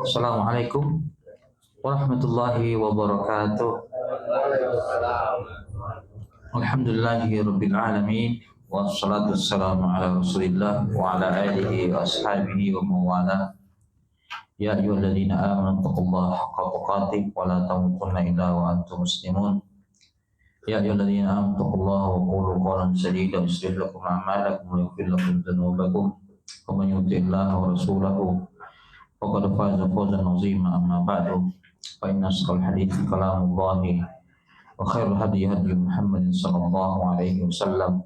Assalamualaikum warahmatullahi wabarakatuh. Alhamdulillahirabbil alamin wassalatu wassalamu ala Rasulillah wa ala alihi wa ashabihi wa mawala. Ya ayyuhalladzina amanu taqullaha haqqa tuqatih wa la tamutunna illa wa antum muslimun. Ya ayyuhalladzina amanu taqullaha wa qulu qawlan sadida yuslih lakum a'malakum wa yaghfir lakum dhunubakum. Wa man yuti'illaha wa rasulahu faqad faza fawzan 'azima. Amma ba'du, fa inna asqal hadithi kalamullahi wa khairul hadi hadi Muhammadin sallallahu alaihi wasallam.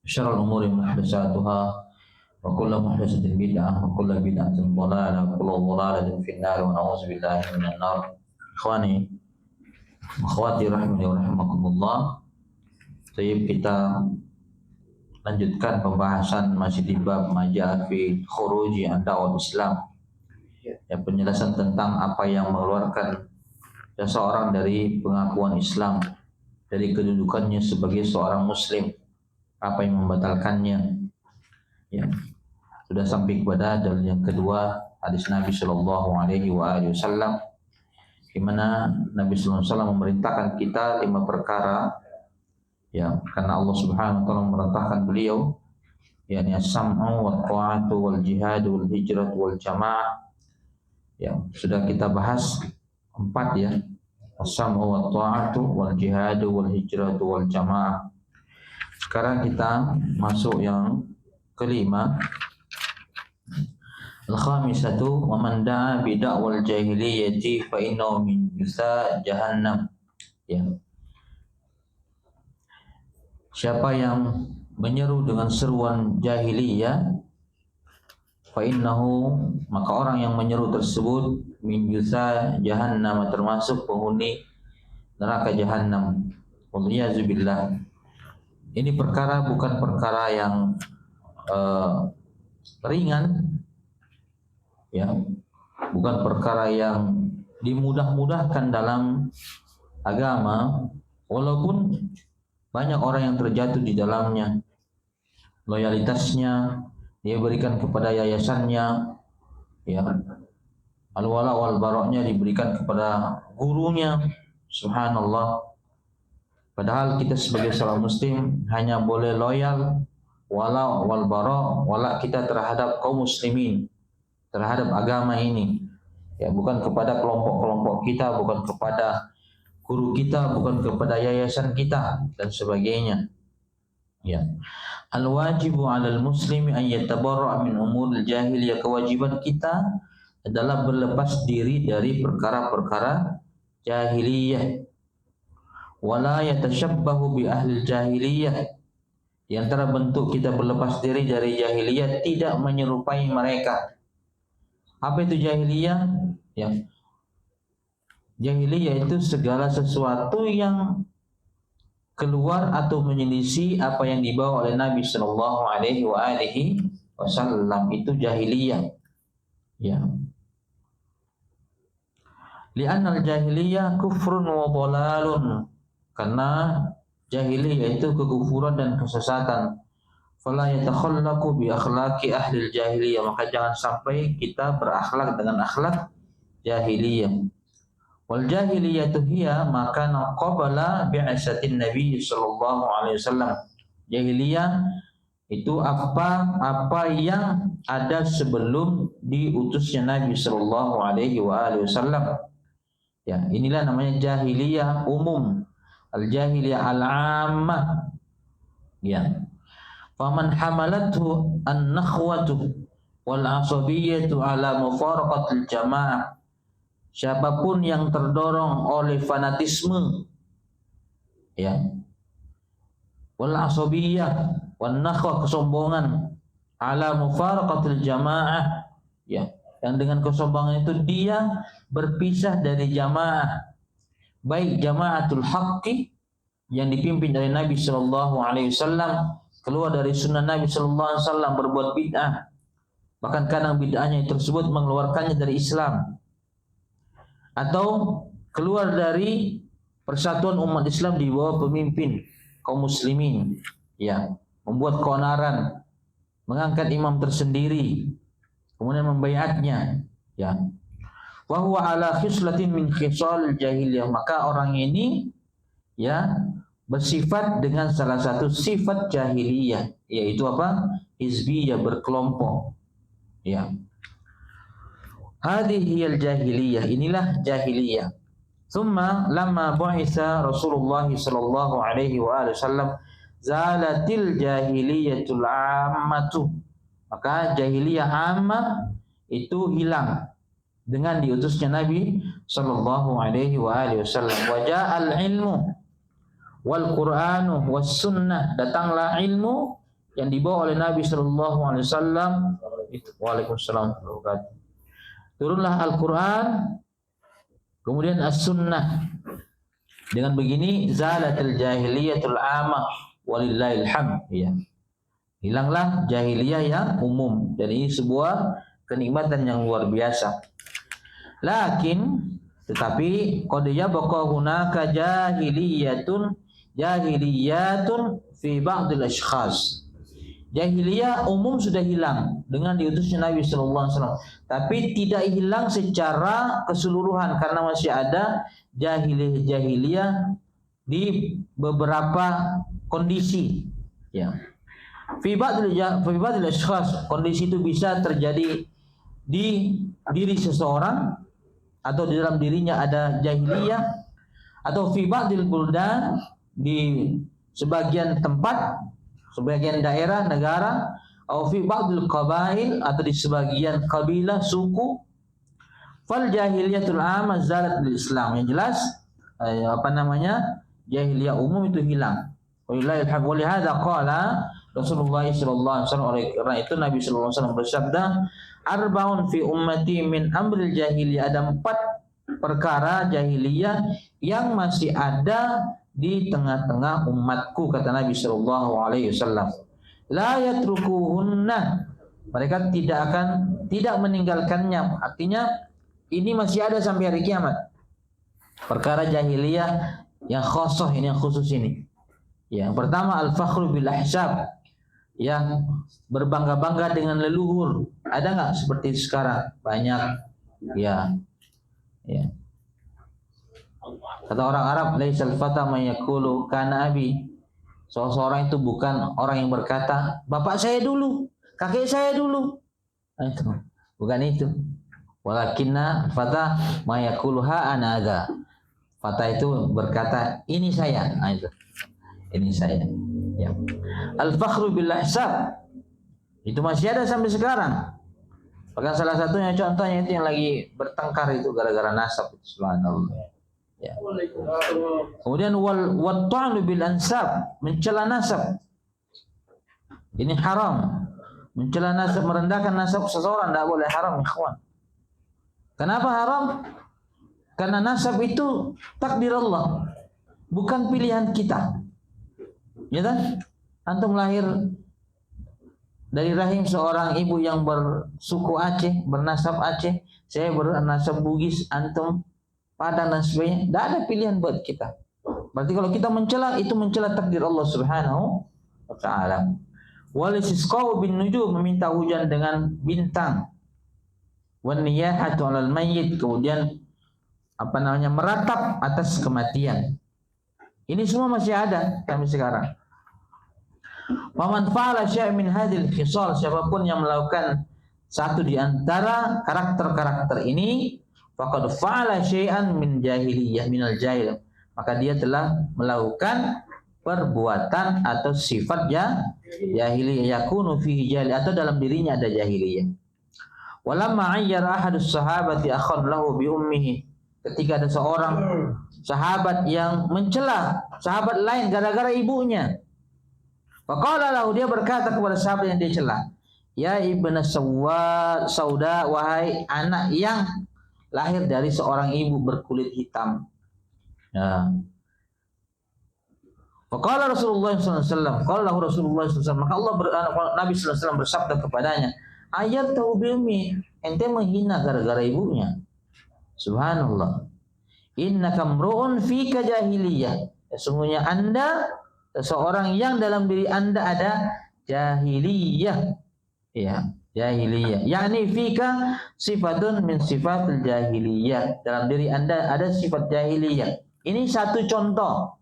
Syarrul umuri muhdatsatuha wa kullu muhdatsatin bid'ah wa kullu bid'atin dhalalah wa kullu dhalalatin finnar wa na'udzu billahi minan nar. Ikhwani akhwati rahimani wa rahimakumullah. Kita lanjutkan pembahasan masih di bab majaa fi khuruji an da'wal Islam. Ya, penjelasan tentang apa yang mengeluarkan seseorang dari pengakuan Islam, dari kedudukannya sebagai seorang muslim, apa yang membatalkannya. Ya, sudah sampai kepada dalil yang kedua, hadis Nabi Shallallahu Alaihi Wasallam, di mana Nabi Sallallahu Alaihi Wasallam memerintahkan kita 5 perkara. Ya, karena Allah Subhanahu Wa Taala memerintahkan beliau, yakni as-sam'u wa ta'atu wal jihadu wal hijratu wal jamaah. Ya, sudah kita bahas 4 ya. As-sam'u wa ta'atu wal jihadu wal hijratu wal jamaah. Sekarang kita masuk yang kelima. Al-khamisatu wa man da'a bi da'wal jahiliyyati fa innahu min jusa jahannam. Ya. Siapa yang menyeru dengan seruan jahiliyah, fa innahu, maka orang yang menyeru tersebut min jusa jahannam, termasuk penghuni neraka jahannam. Waliyadzubillah. Ini perkara bukan perkara yang ringan, ya, bukan perkara yang dimudah-mudahkan dalam agama, walaupun banyak orang yang terjatuh di dalamnya. Loyalitasnya dia berikan kepada yayasannya, ya, al-wala wal baroknya diberikan kepada gurunya. Subhanallah. Padahal kita sebagai seorang muslim hanya boleh loyal, wala wal barok, wala kita terhadap kaum muslimin, terhadap agama ini, ya, bukan kepada kelompok-kelompok kita, bukan kepada guru kita, bukan kepada yayasan kita dan sebagainya. Ya. Al-wajibu 'alal muslimi an yatabarra' min umuril jahiliyah. Kewajiban kita adalah berlepas diri dari perkara-perkara jahiliyah. Wala yatashabbahu bi ahli jahiliyah. Di antara bentuk kita berlepas diri dari jahiliyah, tidak menyerupai mereka. Apa itu jahiliyah? Ya. Jahiliyah itu segala sesuatu yang keluar atau menyelisih apa yang dibawa oleh Nabi Sallallahu Alaihi Wasallam, itu jahiliyah. Ya. Li'anna al-jahiliyah kufrun wa dhalalun. Karena jahiliyah itu kekufuran dan kesesatan. Fala yatakhallaqu bi akhlaqi ahli al-jahiliyah. Maka jangan sampai kita berakhlak dengan akhlak jahiliyah. Wal jahiliyatu hiya ma kana qabla bi'atsatin Nabi sallallahu alaihi wasallam. Jahiliyah itu apa yang ada sebelum diutusnya Nabi sallallahu alaihi wasallam. Ya, inilah namanya jahiliyah umum. Al jahiliyah al-ammah. Ya. Faman hamalathu an-nakhwatu wal asabiyyatu ala mufaraqatil jamaah. Siapapun yang terdorong oleh fanatisme, ya, wal asabiyah, wan nakhwa, kesombongan, ala mufaraqatil jamaah, ya, yang dengan kesombongan itu dia berpisah dari jamaah, baik jamaatul haqqi yang dipimpin dari Nabi sallallahu alaihi wasallam, keluar dari sunnah Nabi sallallahu alaihi wasallam, berbuat bid'ah, bahkan kadang bid'ahnya tersebut mengeluarkannya dari Islam, atau keluar dari persatuan umat Islam di bawah pemimpin kaum muslimin, ya, membuat keonaran, mengangkat imam tersendiri, kemudian membaiatnya, ya, wa huwa ala khislatin min khisal jahiliyah, maka orang ini ya bersifat dengan salah satu sifat jahiliyah, yaitu apa? Hizbiyah, berkelompok. Ya. Hadhil jahiliyah, inilah jahiliyah. Thumma lamma bu'itsa Rasulullah sallallahu alaihi wasallam zalatil jahiliyatul ammatu, maka jahiliyah ammah itu hilang dengan diutusnya Nabi sallallahu alaihi wasallam. Wa ja'al ilmu wal Qur'anu was sunnah, datanglah ilmu yang dibawa oleh Nabi sallallahu alaihi wasallam. Waalaikumsalam. Turunlah Al-Qur'an, kemudian as-sunnah. Dengan begini zalatul jahiliyatul ammah walillahil hamd, ya. Hilanglah jahiliyah yang umum, dan ini sebuah kenikmatan yang luar biasa. Tetapi qad yabqa hunaka jahiliyatun fi ba'dil ashkhas. Jahiliyah umum sudah hilang dengan diutusnya Nabi sallallahu alaihi wasallam, tapi tidak hilang secara keseluruhan karena masih ada jahiliyah di beberapa kondisi, ya. Fi ba'dil ashkhas, kondisi itu bisa terjadi di diri seseorang atau di dalam dirinya ada jahiliyah, atau fi ba'dil buldan, di sebagian tempat, sebagian daerah, negara, atau fi ba'dil qabail, atau di sebagian kabilah, suku. Fal jahiliyatul ammah zalat bil Islam, yang jelas jahiliyah umum itu hilang. Walillahil hamd. Wa lihadza qala Rasulullah sallallahu alaihi wasallam, oleh karena itu Nabi sallallahu alaihi wasallam bersabda, arba'un fi ummati min amril jahiliyah, ada 4 perkara jahiliyah yang masih ada di tengah-tengah umatku, kata Nabi sallallahu alaihi wasallam. La yatrukuhunna, mereka tidak meninggalkannya. Artinya ini masih ada sampai hari kiamat. Perkara jahiliyah yang khosoh ini, yang khusus ini. Yang pertama al-fakhru bil ahsab, yang berbangga-bangga dengan leluhur. Ada nggak seperti sekarang? Banyak, ya. Kata orang Arab, laisal fata may yaqulu kana abi. Seorang itu bukan orang yang berkata, bapak saya dulu, kakek saya dulu. Itu bukan itu. Walakinna fata may yaqulu ha ana adza. Fata itu berkata, ini saya. Itu. Ini saya. Ya. Al-fakhru bil ahsab, itu masih ada sampai sekarang. Bahkan salah satunya contohnya itu yang lagi bertengkar itu gara-gara nasab, subhanallah. Ya. Kemudian wal ta'nu bil ansab, mencela nasab. Ini haram. Mencela nasab, merendahkan nasab seseorang tidak boleh, haram, ikhwan. Kenapa haram? Karena nasab itu takdir Allah, bukan pilihan kita. Ya kan? Antum lahir dari rahim seorang ibu yang bersuku Aceh, bernasab Aceh, saya bernasab Bugis, antum Padang dan sebagainya. Tidak ada pilihan buat kita. Berarti kalau kita mencela, itu mencela takdir Allah subhanahu wa ta'ala. Wal istisqa'u bin nujum, meminta hujan dengan bintang. Wan niyahatu 'alal mayyit, kemudian meratap atas kematian. Ini semua masih ada sampai sekarang. Faman fa'ala syai'an min hadhil khisal, siapapun yang melakukan satu di antara karakter-karakter ini, faqad fa'ala syai'an min jahiliyah, minal jahil, maka dia telah melakukan perbuatan atau sifat jahiliyah, yakunu fihi jahil, atau dalam dirinya ada jahiliyah. Walamma ayyara ahadus sahabati akhan lahu bi ummihi, ketika ada seorang sahabat yang mencela sahabat lain gara-gara ibunya, faqala lahu, dia berkata kepada sahabat yang dia cela, ya ibna sauda, wahai anak yang lahir dari seorang ibu berkulit hitam. Ya. Faqala Rasulullah sallallahu alaihi wasallam, qala lahu Rasulullah sallallahu alaihi wasallam, maka Nabi sallallahu alaihi wasallam bersabda kepadanya, ayat tahu biumi, ente menghina gara-gara ibunya. Subhanallah. Innaka mru'un fika jahiliyah, sesungguhnya anda seseorang yang dalam diri anda ada jahiliyah. Ya. jahiliyah. Yani fika sifatun min sifatil jahiliyah. Dalam diri Anda ada sifat jahiliyah. Ini satu contoh.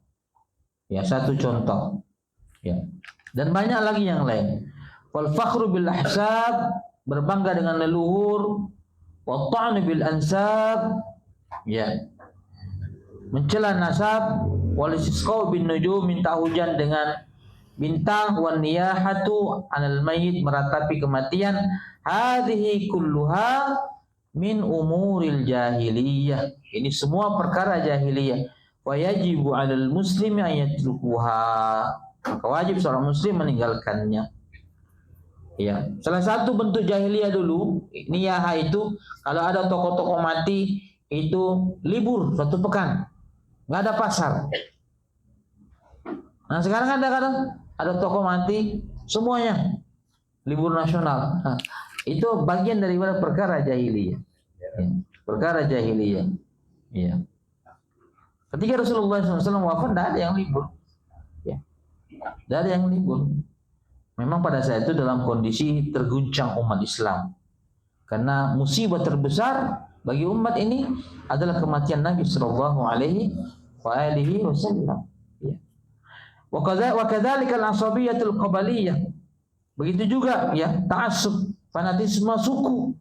Ya, satu contoh. Ya. Dan banyak lagi yang lain. Wal fakhru bil ahsab, berbangga dengan leluhur. Wa ta'nu bil ansab, ya. Mencela nasab. Wal istisqa bin nujum, minta hujan dengan bintang. Wan niyahatu 'alal mayyit, meratapi kematian. Hadhihi kulluha min umuril jahiliyah. Ini semua perkara jahiliyah. Wa yajibu 'alal muslimi an yatrukuha. Maka wajib seorang muslim meninggalkannya. Ya, salah satu bentuk jahiliyah dulu, niyah itu kalau ada tokoh-tokoh mati itu libur satu pekan, nggak ada pasar. Nah sekarang ada tokoh mati semuanya libur nasional. Nah, itu bagian daripada perkara jahiliyah. Ya, perkara jahiliyah. Ya. Ketika Rasulullah SAW wafat, tidak ada yang libur. Ya. Tidak ada yang libur. Memang pada saat itu dalam kondisi terguncang umat Islam. Karena musibah terbesar bagi umat ini adalah kematian Nabi sallallahu alaihi wasallam. Ya. Wa kadzalika al-asabiyatul qabaliyah. Begitu juga ya, ta'assub, fanatisme suku.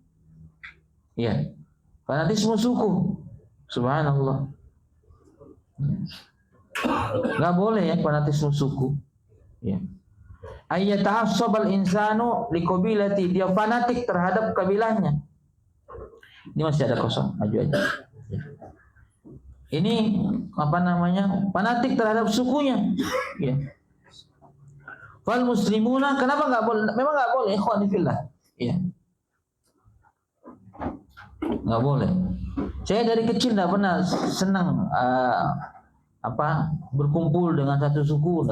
Ya. Fanatisme suku. Subhanallah. Enggak boleh ya fanatisme suku. Ya. Ayyata'assabal insanu liqabilati, dia fanatik terhadap kabilahnya. Ini masih ada kosong, maju aja. Ya. Ini apa namanya? Fanatik terhadap sukunya. Ya. Fal muslimuna, kenapa enggak boleh? Memang enggak boleh, ikhwan fillah. Ya. Enggak boleh. Saya dari kecil enggak pernah senang berkumpul dengan satu suku.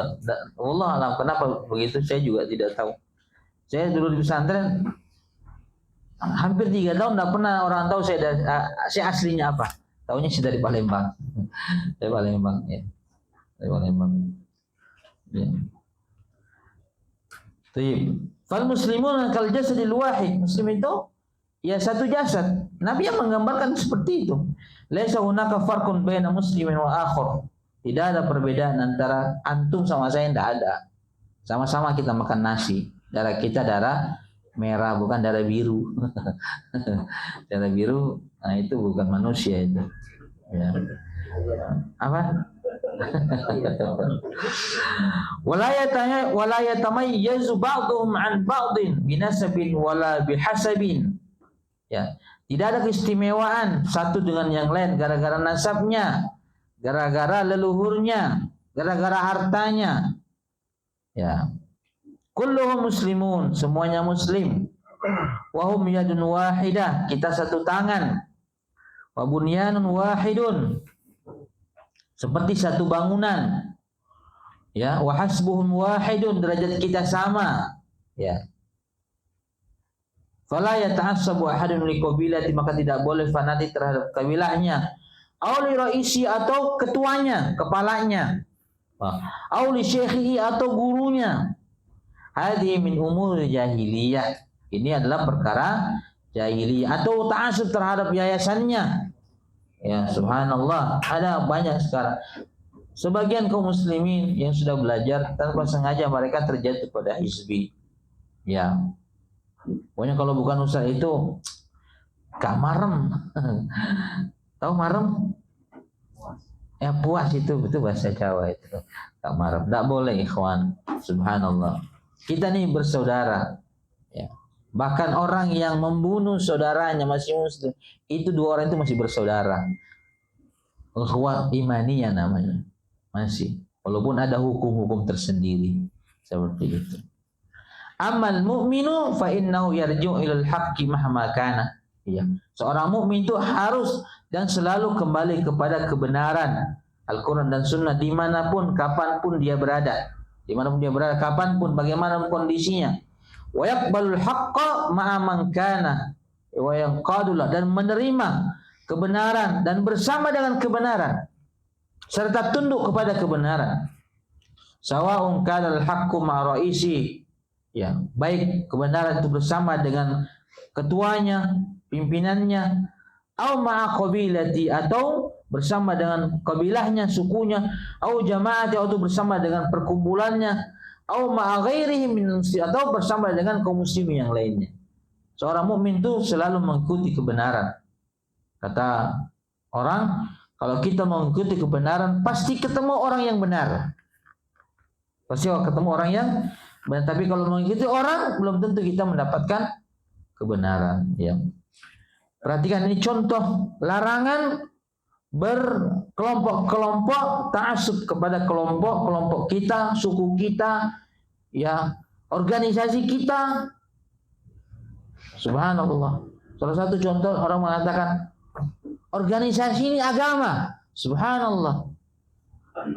Allah alam kenapa begitu, saya juga tidak tahu. Saya dulu di pesantren hampir 3 tahun tidak pernah orang tahu saya aslinya apa. Taunya saya dari Palembang. Dari Palembang, ya. Dari Palembang. Ya. Fal muslimun kal jasadil wahid. Muslim itu ya satu jasad. Nabi yang menggambarkan seperti itu. Laisa hunaka farqun baina muslimin wa akhar. Tidak ada perbedaan antara antum sama saya, tidak ada. Sama-sama kita makan nasi. Darah kita darah merah, bukan darah biru. Darah biru, nah itu bukan manusia itu. Ya. Apa? Wala yatamayyazu ba'dhum 'an ba'din binasabin wala bihasabin. Ya, tidak ada keistimewaan satu dengan yang lain gara-gara nasabnya, gara-gara leluhurnya, gara-gara hartanya. Ya. Kulluhum muslimun, semuanya muslim. Wa hum yadun wahidah, kita satu tangan. Wa bunyanun wahidun, seperti satu bangunan. Ya, wa hasbuhum wahidun, derajat kita sama. Ya. Fala yata'assabu ahadun liqabilati, maka tidak boleh fanatik terhadap kabilahnya. Auli raisi, atau ketuanya, kepalanya. Auli syekhihi, atau gurunya. Hadhi min umur jahiliyah. Ini adalah perkara jahiliyah. Atau ta'assub terhadap yayasannya. Ya, subhanallah, ada banyak sekarang. Sebagian kaum muslimin yang sudah belajar tanpa sengaja mereka terjatuh pada hizbi. Ya. Pokoknya kalau bukan ustaz itu gak marem. Tahu marem? Ya puas itu bahasa Jawa itu. Gak marem. Gak boleh ikhwan. Subhanallah. Kita nih bersaudara. Ya. Bahkan orang yang membunuh saudaranya masih muslim, itu 2 orang itu masih bersaudara. Ukhuwah imaniyah namanya. Masih. Walaupun ada hukum-hukum tersendiri. Seperti itu. Amal mu'minu fa innahu yarji'u ilal haqqi mahma kana. Ya. Seorang mukmin itu harus dan selalu kembali kepada kebenaran Al-Quran dan Sunnah dimanapun, kapanpun dia berada. Dimanapun dia berada, kapanpun, bagaimanapun kondisinya. Wa yaqbalul haqqa ma'a man kana wa yanqadullah, dan menerima kebenaran dan bersama dengan kebenaran serta tunduk kepada kebenaran. Sawa'un kana al-haqqu ma'a raisi Ya, baik kebenaran itu bersama dengan ketuanya, pimpinannya, au ma'a qabilati, atau bersama dengan kabilahnya, sukunya, au jamaati, atau bersama dengan perkumpulannya, au ma'a ghairihi min, atau bersama dengan kaum muslimin yang lainnya. Seorang mukmin itu selalu mengikuti kebenaran. Kata orang, kalau kita mengikuti kebenaran pasti ketemu orang yang benar. Pasti ketemu orang yang benar. Tapi kalau mengikuti orang belum tentu kita mendapatkan kebenaran. Ya. Perhatikan ini contoh larangan berkelompok-kelompok, ta'assub kepada kelompok-kelompok kita, suku kita, ya, organisasi kita. Subhanallah. Salah satu contoh orang mengatakan organisasi ini agama. Subhanallah.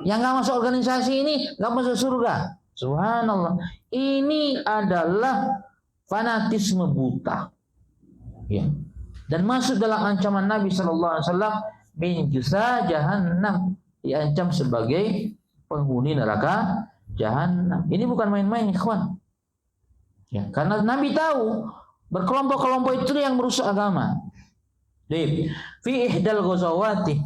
Yang nggak masuk organisasi ini nggak masuk surga. Subhanallah. Ini adalah fanatisme buta. Ya. Dan masuk dalam ancaman Nabi Sallallahu Alaihi Wasallam, min jusa jahannam, diancam sebagai penghuni neraka jahannam. Ini bukan main-main, ikhwan. Ya, karena Nabi tahu berkelompok-kelompok itu yang merusak agama. Fi ihdal ghazawati,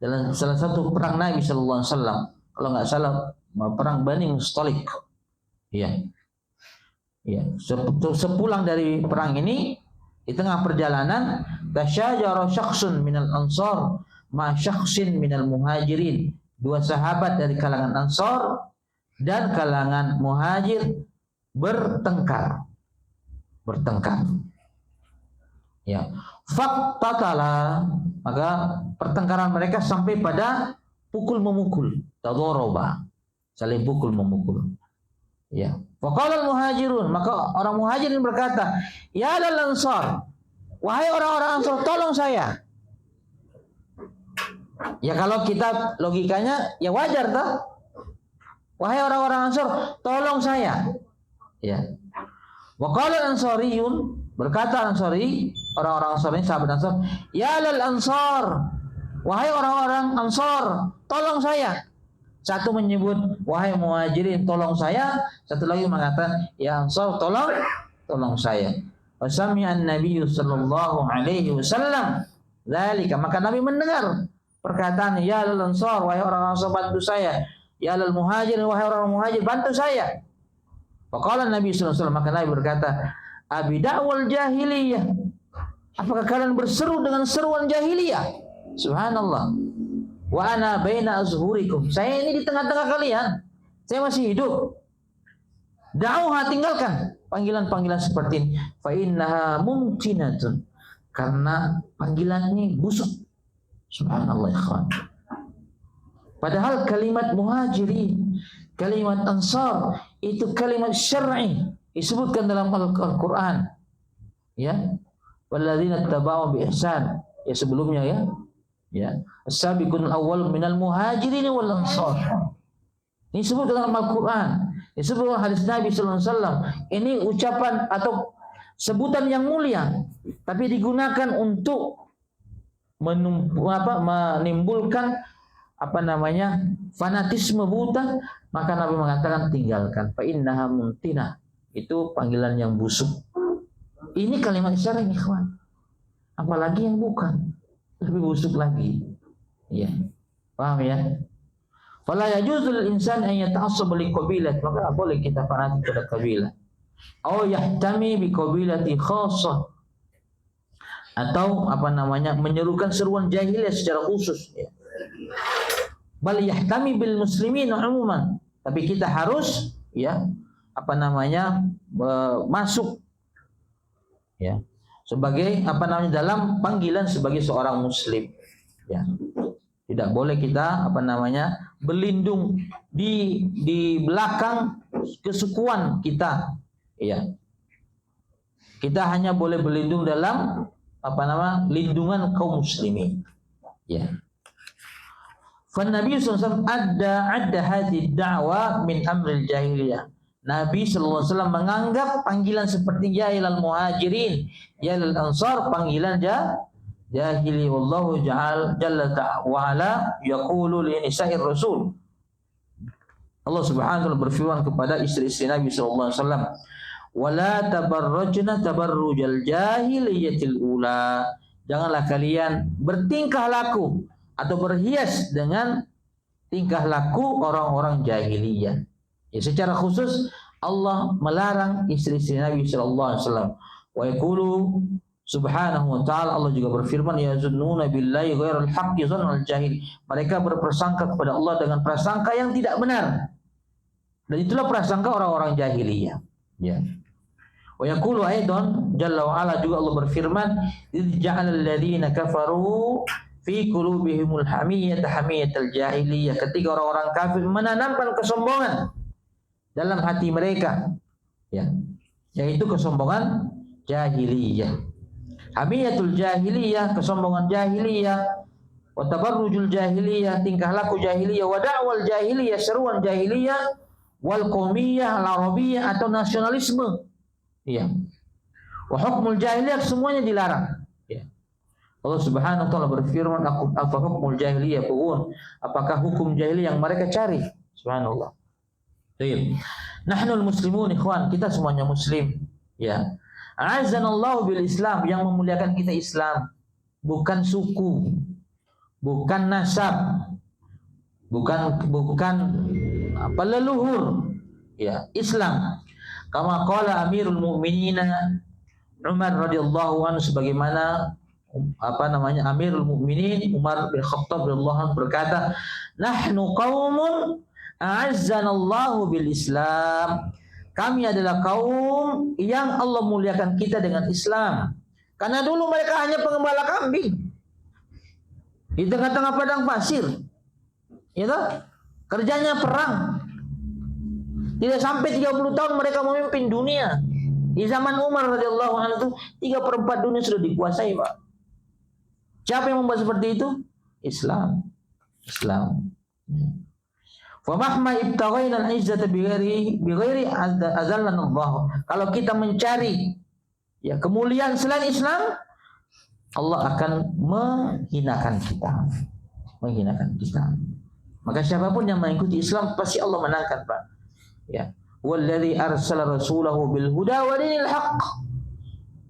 dalam salah satu perang Nabi Sallallahu Alaihi Wasallam, kalau nggak salah perang Bani Mustalik. Ya, ya. Sepulang dari perang ini, di tengah perjalanan, tasyajara syakhsun minal ansar ma syakhsin minal muhajirin. Dua sahabat dari kalangan Ansar dan kalangan Muhajir bertengkar. Ya, faqtatala, maka pertengkaran mereka sampai pada pukul memukul, tadoroba, saling pukul memukul. Ya, faqala al-muhajirun, maka orang muhajirin berkata, ya lal ansar, wahai orang-orang Ansar, tolong saya. Ya kalau kita logikanya ya wajar toh. Wahai orang-orang Ansar, tolong saya. Ya. Wa qala al-ansariyun, berkata Ansari, orang-orang Ansar ini sahabat Ansar, ya lal ansar, wahai orang-orang Ansar, tolong saya. Satu menyebut wahai muhajirin, tolong saya. Satu lagi mengatakan ya Ansar, tolong saya. Wasami'an Nabi sallallahu alaihi wasallam dzalika, maka Nabi mendengar perkataan ya lal ansar, wahai orang Ansar bantu saya, ya lal muhajirin, wahai orang muhajir bantu saya. Faqala Nabi sallallahu alaihi wasallam, maka Nabi berkata, abida'wal jahiliyah, apakah kalian berseru dengan seruan jahiliyah? Subhanallah. Wa ana baina azhurikum, saya ini di tengah-tengah kalian, saya masih hidup. Da'uha, tinggalkan panggilan-panggilan seperti ini. Fa innaha mumtinatun, karena panggilan ini busuk. Subhanallah ya kawan. Padahal kalimat muhajirin, kalimat ansar itu kalimat syar'i, disebutkan dalam Al-Quran. Ya, walladzina tabau bi ihsan, ya sebelumnya ya. Ya, as-sabiqun awwal minal muhajirin wal ansar. Ini disebut dalam Al-Quran. Disebut dalam hadis Nabi sallallahu alaihi wasallam. Ini ucapan atau sebutan yang mulia, tapi digunakan untuk menimbulkan fanatisme buta, maka Nabi mengatakan tinggalkan. Fa innaha muntina, itu panggilan yang busuk. Ini kalimat syar'i, ikhwan. Apalagi yang bukan, lebih busuk lagi. Ya. Paham ya? Fala yajuzul insan an yata'assab li qabilah, maka boleh kita fanatik pada kabilah. Aw yahtami bi qabilati khassah, atau menyerukan seruan jahiliyah secara khusus, ya. Bal yahtami bil muslimin umuman, tapi kita harus masuk ya sebagai dalam panggilan sebagai seorang muslim, ya. Tidak boleh kita berlindung di belakang kesukuan kita, ya. Kita hanya boleh berlindung dalam lindungan kaum muslimin, ya. Fa Nabi sallallahu alaihi wasallam adda hadhihi da'wa min amril jahiliyah. Nabi sallallahu alaihi wasallam menganggap panggilan seperti ya ilal muhajirin, ya ilal ansar panggilan jahili. Wallahu jalla wa ala yaqulu li nisa'ir rasul. Allah Subhanahu wa taala berfirman kepada istri-istri Nabi sallallahu alaihi wasallam, Wala tabarrajna tabarrujal jahiliyatil ula. Janganlah kalian bertingkah laku atau berhias dengan tingkah laku orang-orang jahiliyah. Ya, secara khusus Allah melarang istri-istri Nabi sallallahu alaihi wasallam. Wa yaqulu subhanahu wa ta'ala, Allah juga berfirman, ya zunnuna billahi ghairal haqqi dzannal jahil. Mereka berprasangka kepada Allah dengan prasangka yang tidak benar. Dan itulah prasangka orang-orang jahiliyah. Ya. Wa yaqulu aidan jalla wa ala, juga Allah berfirman, idz ja'alal ladzina kafaru fi qulubihimul hamiyyata hamiyatal jahiliyah. Ketika orang-orang kafir menanamkan kesombongan dalam hati mereka, ya, yaitu kesombongan jahiliyah. Hamiyatul jahiliyah, kesombongan jahiliyah, wa tabarrujul jahiliyah, tingkah laku jahiliyah, wa da'wal jahiliyah, seruan jahiliyah, wal qaumiyah al-arabiyyah atau nasionalisme. Ya. Wa hukmul jahiliyah, semuanya dilarang. Ya. Allah Subhanahu wa taala berfirman, apa hukmul jahiliyah buun? Apakah hukum jahiliyah yang mereka cari? Subhanallah. Baik. Nahnul muslimun ikhwan, kita semuanya muslim. Ya. A'azzanallahu bil Islam, yang memuliakan kita Islam, bukan suku, bukan nasab, bukan apa leluhur. Ya, Islam. Kama qala Amirul Mukminin Umar radhiyallahu anhu, sebagaimana Amirul Mukminin Umar bin Khattab radhiyallahu anhu berkata, nahnu qaumun a'azzanallahu bil Islam. Kami adalah kaum yang Allah muliakan kita dengan Islam. Karena dulu mereka hanya pengembala kambing di tengah-tengah padang pasir. Ya, kerjanya perang. Tidak sampai 30 tahun mereka memimpin dunia. Di zaman Umar radhiyallahu anhu 3/4 dunia sudah dikuasai, Pak. Siapa yang membuat seperti itu? Islam. Fa mahma ibtaghaina al-izzata bighairi azallana Allah. Kalau kita mencari ya kemuliaan selain Islam, Allah akan menghinakan kita. Maka siapapun yang mengikuti Islam pasti Allah menangkan, Pak. Ya, wallazi arsala rasulahu bil huda wa dinil haqq.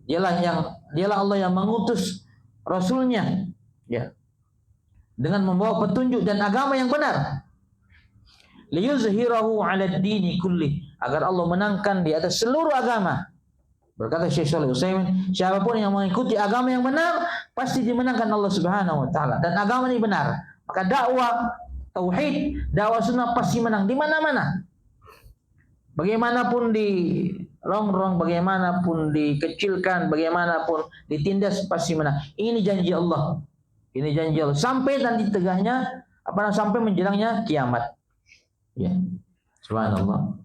Dialah Allah yang mengutus rasulnya, ya, dengan membawa petunjuk dan agama yang benar. Liyuzhirahu 'ala ad-dini kulli, agar Allah menangkan di atas seluruh agama. Berkata Syekh Shalih Utsaimin, siapapun yang mengikuti agama yang benar pasti dimenangkan Allah Subhanahu wa taala, dan agama ini benar. Maka dakwah tauhid, dakwah sunnah pasti menang di mana-mana. Bagaimanapun dirongrong, bagaimanapun dikecilkan, bagaimanapun ditindas pasti menang. Ini janji Allah. Sampai nanti tegaknya sampai menjelangnya kiamat. Ya. Subhanallah.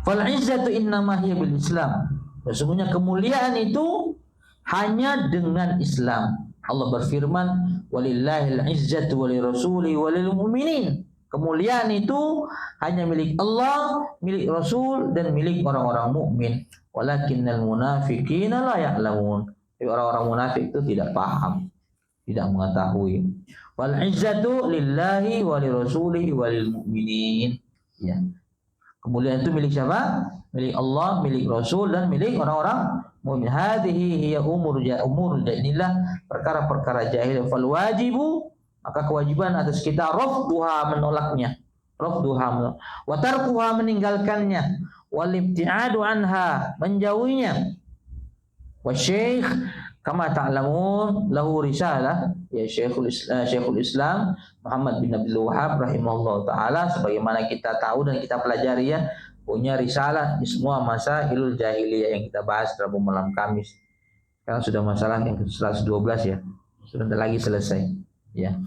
Fal izzatu innama hiya bil Islam. Sesungguhnya kemuliaan itu hanya dengan Islam. Allah berfirman, walillahil izzatu walirrasuli walil mu'minin. Kemuliaan itu hanya milik Allah, milik Rasul, dan milik orang-orang mukmin. Walakinnal munafiqina la ya'lamun. Tapi orang-orang munafik itu tidak paham, tidak mengetahui. Wal izzatu lillahi wa lirasulihi wa lil mu'minin. Ya. Kemuliaan itu milik siapa? Milik Allah, milik Rasul, dan milik orang-orang mukmin. Hadhihi hiya umur jahiliyah, perkara-perkara jahil. Fal wajibu, maka kewajiban atas kita rafduha, menolaknya, wa tarkuha, meninggalkannya, wal ibtiadu anha, menjauhinya. Wa syekh kama ta'lamun lahu risalah, ya Syekhul Islam Muhammad bin Abdul Wahhab rahimahullah taala, sebagaimana kita tahu dan kita pelajari, ya, punya risalah di semua masailul jahiliyah yang kita bahas Rabu malam Kamis. Sekarang sudah masalah yang ke-112, ya, sudah lagi selesai. Ya,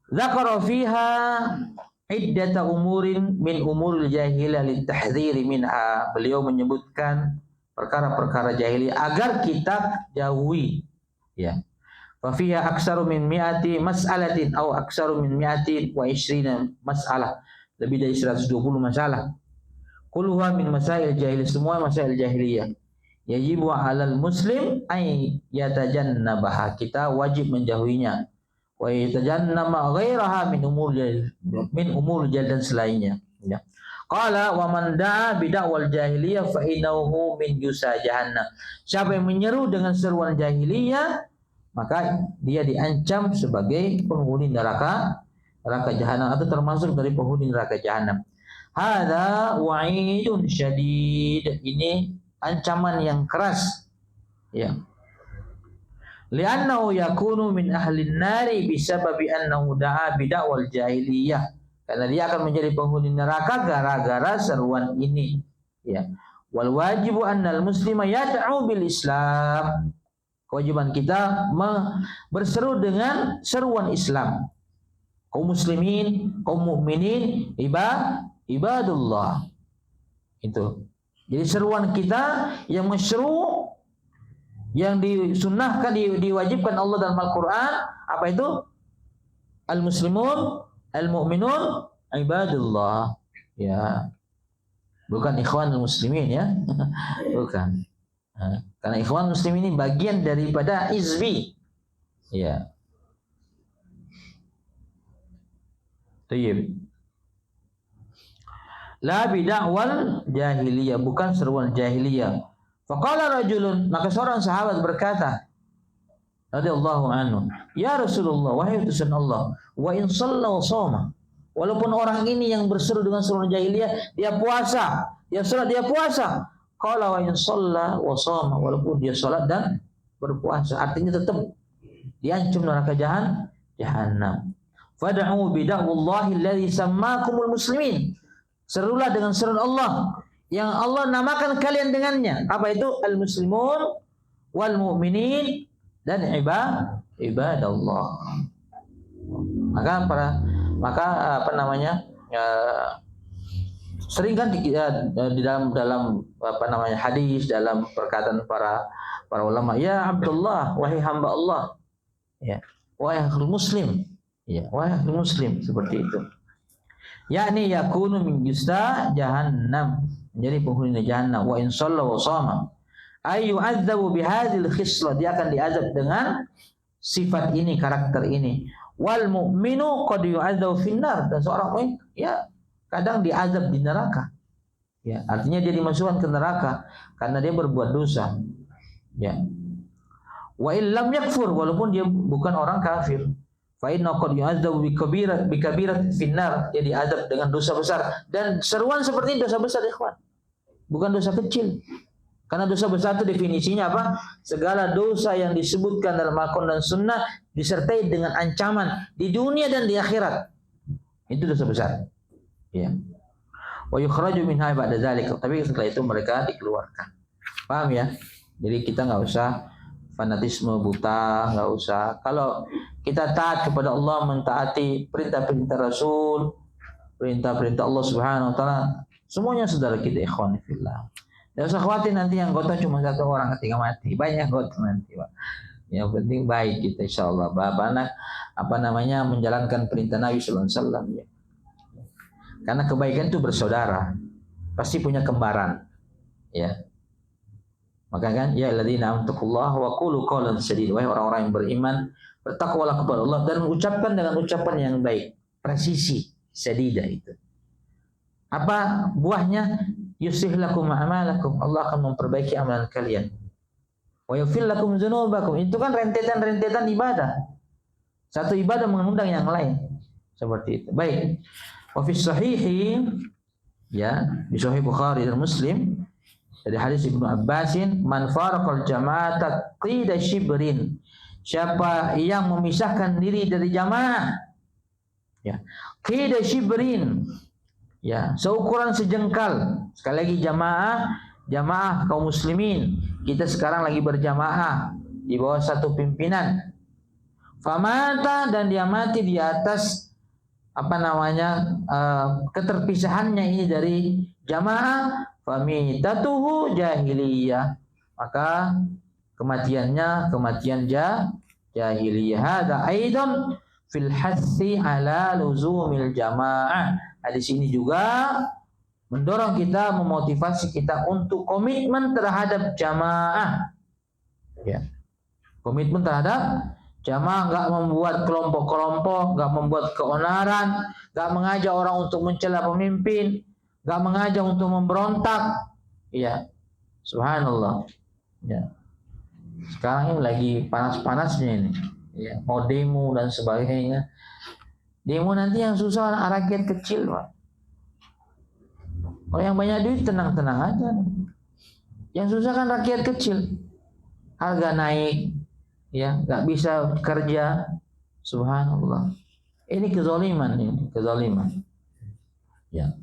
dzakara fiha iddata umurin min umuril jahiliyah litahdhiri minha. Beliau menyebutkan perkara-perkara jahiliyah agar kita jauhi, ya. Fa fiha aksaru min mi'ati mas'alatin aw aksaru min mi'ati wa 20 mas'alah. Lebih dari 120 masalah. Kulluha min masail jahiliyah, semua masail jahiliyah. Yajibu 'alal muslim ay yatajannabaha, kita wajib menjauhinya. Wa yatajannama ghairaha min umur dan selainnya, ya. Qala wa man da'a bid'awal jahiliyah fa innahu min jusa jahannam. Siapa yang menyeru dengan seruan jahiliyah, maka dia diancam sebagai penghuni neraka jahanam, atau termasuk dari penghuni neraka jahanam. Hadza wa'idun syadid. Ini ancaman yang keras. Ya. Li'annahu yakunu min ahlin nari bisababi annahu da'a bid'awal jahiliyah. Karena dia akan menjadi penghuni neraka gara-gara seruan ini. Ya. Wal wajibu annal muslima yad'u bil Islam. Kewajiban kita berseru dengan seruan Islam. Kaum muslimin, kaum mukminin, ibadullah. Itu. Jadi seruan kita yang masyru', yang disunnahkan, diwajibkan Allah dalam Al-Quran, apa itu? Al-muslimun, al-mu'minun, ibadullah. Ya. Bukan ikhwan muslimin ya. Bukan. Karena ikhwan muslimin ini bagian daripada hizbi. Ya. Tayyib. La bid'awal jahiliyah, bukan seruan jahiliyah. Faqala rajulun, maka seorang sahabat berkata, radhiyallahu anhu, ya Rasulullah, wahai utusan Allah, wa in shalla wa shoma. Walaupun orang ini yang berseru dengan seruan jahiliyah, dia puasa, dia salat, dia puasa. Qala wa in shalla wa shoma, walaupun dia salat dan berpuasa, artinya tetap diancam neraka jahannam. Fad'u bid'awallahi alladhi sammakumul muslimin. Serulah dengan seruan Allah yang Allah namakan kalian dengannya. Apa itu? Al-muslimun wal mu'minin dan ibadallah. Maka apa namanya? Sering kan di dalam apa namanya hadis, dalam perkataan para ulama, ya Abdullah, wahai hamba Allah, ya, wahai ahlul muslim, ya, wahai ahlul muslim, seperti itu. Yakni yakunu min justa jahannam, menjadi penghuni jahannam. Wa in shalla wa shama ay yu'adzabu bihadzal khislah, dia akan diazab dengan sifat ini, karakter ini. Wal mu'minu qad yu'adzabu finnar, dan seorang mukmin ya kadang diazab di neraka. Ya, artinya dia dimasukkan ke neraka karena dia berbuat dosa. Ya. Wa illam yakfur, walaupun dia bukan orang kafir. Fa inna qad yu'adzabu bi kabirat finnar, dia diazab dengan dosa besar. Dan seruan seperti ini dosa besar, ikhwan. Bukan dosa kecil. Karena dosa besar itu definisinya apa? Segala dosa yang disebutkan dalam Al-Quran dan Sunnah disertai dengan ancaman di dunia dan di akhirat. Itu dosa besar. Ya. Wa yukhraju minha ba'da dzalik. Tapi setelah itu mereka dikeluarkan. Paham ya? Jadi kita enggak usah fanatisme buta, enggak usah. Kalau kita taat kepada Allah, mentaati perintah-perintah Rasul, perintah-perintah Allah Subhanahu wa taala, semuanya saudara kita, ikhwan fillah. Tidak usah khawatir nanti yang anggota cuma satu orang ketika mati, banyak anggota nanti, Pak. Yang penting baik kita, insyaallah. Apa namanya, menjalankan perintah Nabi sallallahu alaihi wasallam, ya. Karena kebaikan itu bersaudara, pasti punya kembaran, ya. Maka kan, ya alladzina amtaqullaha wa qulu qawlan sadida, wahai orang-orang yang beriman, bertakwalah kepada Allah dan ucapkan dengan ucapan yang baik, presisi, sadida itu. Apa buahnya? Yuslih lakum a'malakum, Allah akan memperbaiki amalan kalian. Wa yaghfir lakum dzunubakum, itu kan rentetan-rentetan ibadah. Satu ibadah mengundang yang lain. Seperti itu. Baik. Wa fi sahihi, ya, di Sahih Bukhari dan Muslim dari hadis Ibnu Abbasin, man faraqal jama'ata qida shibrin, siapa yang memisahkan diri dari jamaah, ya, qida shibrin, ya, seukuran sejengkal. Sekali lagi, jamaah kaum muslimin, kita sekarang lagi berjamaah di bawah satu pimpinan. Famata, dan dia mati di atas apa namanya keterpisahannya ini dari jamaah, famitatuhu jahiliyah, maka kematiannya kematian jahiliyah. Hada aidan fil hassi ala luzumil jamaah. Hadis ini juga mendorong kita, memotivasi kita untuk komitmen terhadap jamaah. Ya. Komitmen terhadap jamaah, enggak membuat kelompok-kelompok, enggak membuat keonaran, enggak mengajak orang untuk mencela pemimpin, nggak mengajak untuk memberontak. Ya, subhanallah. Ya. Sekarang ini lagi panas-panasnya ini. Ya, mau demo dan sebagainya. Demo nanti yang susah rakyat kecil, Pak. Kalau yang banyak duit tenang-tenang aja. Yang susah kan rakyat kecil. Harga naik, ya, nggak bisa kerja. Subhanallah. Ini kezaliman ini, kezaliman. Ya.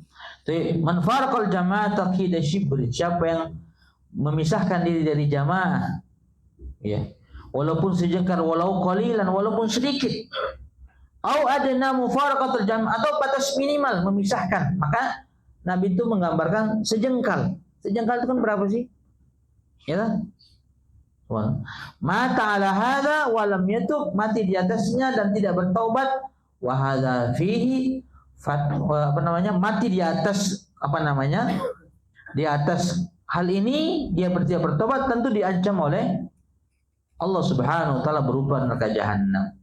Man farqal jama'ata qida shibr, siapa yang memisahkan diri dari jamaah, ya, walaupun sejengkal, walau qalilan, walaupun sedikit, au adna mufaraqatul jam', atau batas minimal memisahkan, maka Nabi itu menggambarkan sejengkal. Sejengkal itu kan berapa sih? Ya kan? Mata ala hadza wa lam yatub, mati di atasnya dan tidak bertaubat, wa hadza fihi mati di atas di atas hal ini dia tidak bertobat, tentu diancam oleh Allah Subhanahu wa taala berupa neraka jahanam.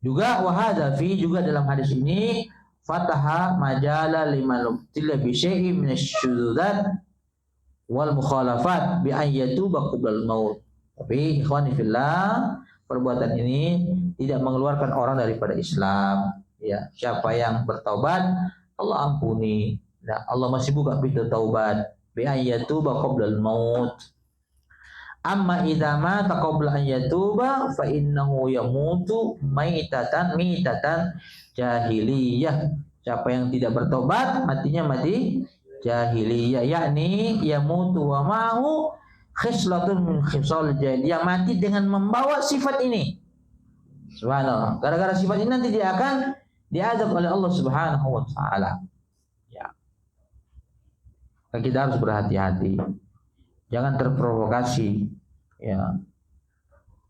Juga wahada fi, juga dalam hadis ini fataha majala liman ubtila bi syai'in min asy-syudzat wal mukhalafat bi an yatuba qabla al-maut. Tapi ikhwani fillah, perbuatan ini tidak mengeluarkan orang daripada Islam. Ya, siapa yang bertaubat Allah ampuni. Ya, Allah masih buka pintu taubat. Bi an yatuba qabla al-maut. Amma idza mata qabla an yatuba fa innahu yamutu maitatan jahiliyah. Siapa yang tidak bertobat matinya mati jahiliyah, yakni yamutu wa ma'hu khislatun min khisal jahiliyah, mati dengan membawa sifat ini. Subhanallah. Gara-gara sifat ini nanti dia akan diazab oleh Allah Subhanahu wa taala. Ya. Kita harus berhati-hati. Jangan terprovokasi, ya.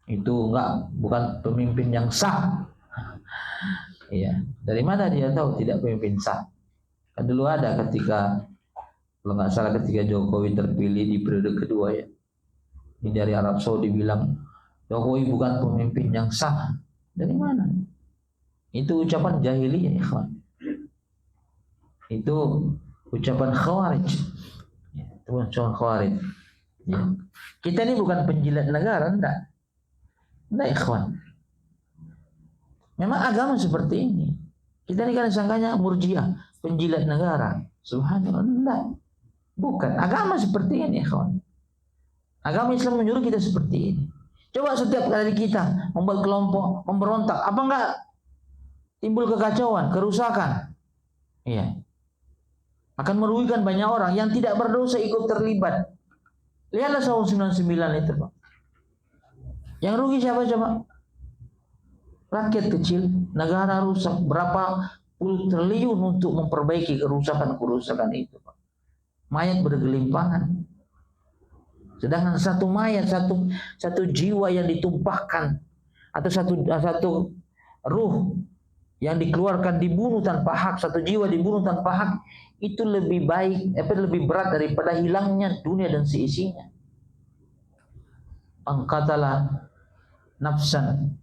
Itu bukan pemimpin yang sah. Ya. Dari mana dia tahu tidak pemimpin sah? Kan dulu ada ketika, kalau nggak salah ketika Jokowi terpilih di periode kedua, ya. Ini dari Arab Saudi bilang Jokowi bukan pemimpin yang sah. Dari mana? Itu ucapan jahiliyah, ikhwan. Itu ucapan khawarij. Ya, itu ucapan khawarij. Ya. Kita ini bukan penjilat negara, enggak ikhwan. Memang agama seperti ini. Kita ini kan sangkanya murjiah, penjilat negara. Subhanallah, enggak. Bukan, agama seperti ini, ikhwan. Agama Islam menyuruh kita seperti ini. Coba setiap kali kita membuat kelompok memberontak, apa enggak timbul kekacauan, kerusakan? Iya. Akan merugikan banyak orang yang tidak berdosa ikut terlibat. Lihatlah tahun 99 itu, Pak. Yang rugi siapa coba? Rakyat kecil, negara rusak berapa puluh triliun untuk memperbaiki kerusakan itu, Pak. Mayat bergelimpangan. Sedangkan satu mayat, satu jiwa yang ditumpahkan, atau satu ruh yang dikeluarkan dibunuh tanpa hak, satu jiwa dibunuh tanpa hak, itu lebih lebih berat daripada hilangnya dunia dan seisinya. Angkatalah nafsan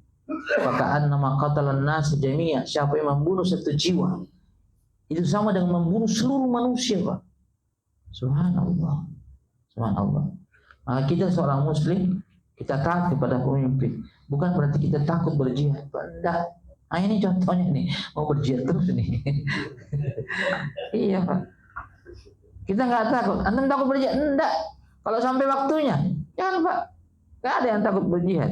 faka'annama qatalan nas jami'a. Siapa yang membunuh satu jiwa, itu sama dengan membunuh seluruh manusia, Pak. Subhanallah. Subhanallah. Maka kita seorang muslim, kita taat kepada pemimpin. Bukan berarti kita takut berjihad. Enggak. Nah, ini contohnya nih, mau berjihad terus nih. Iya, Pak. Kita enggak takut. Antum takut berjihad? Enggak. Kalau sampai waktunya, jangan, Pak. Enggak ada yang takut berjihad.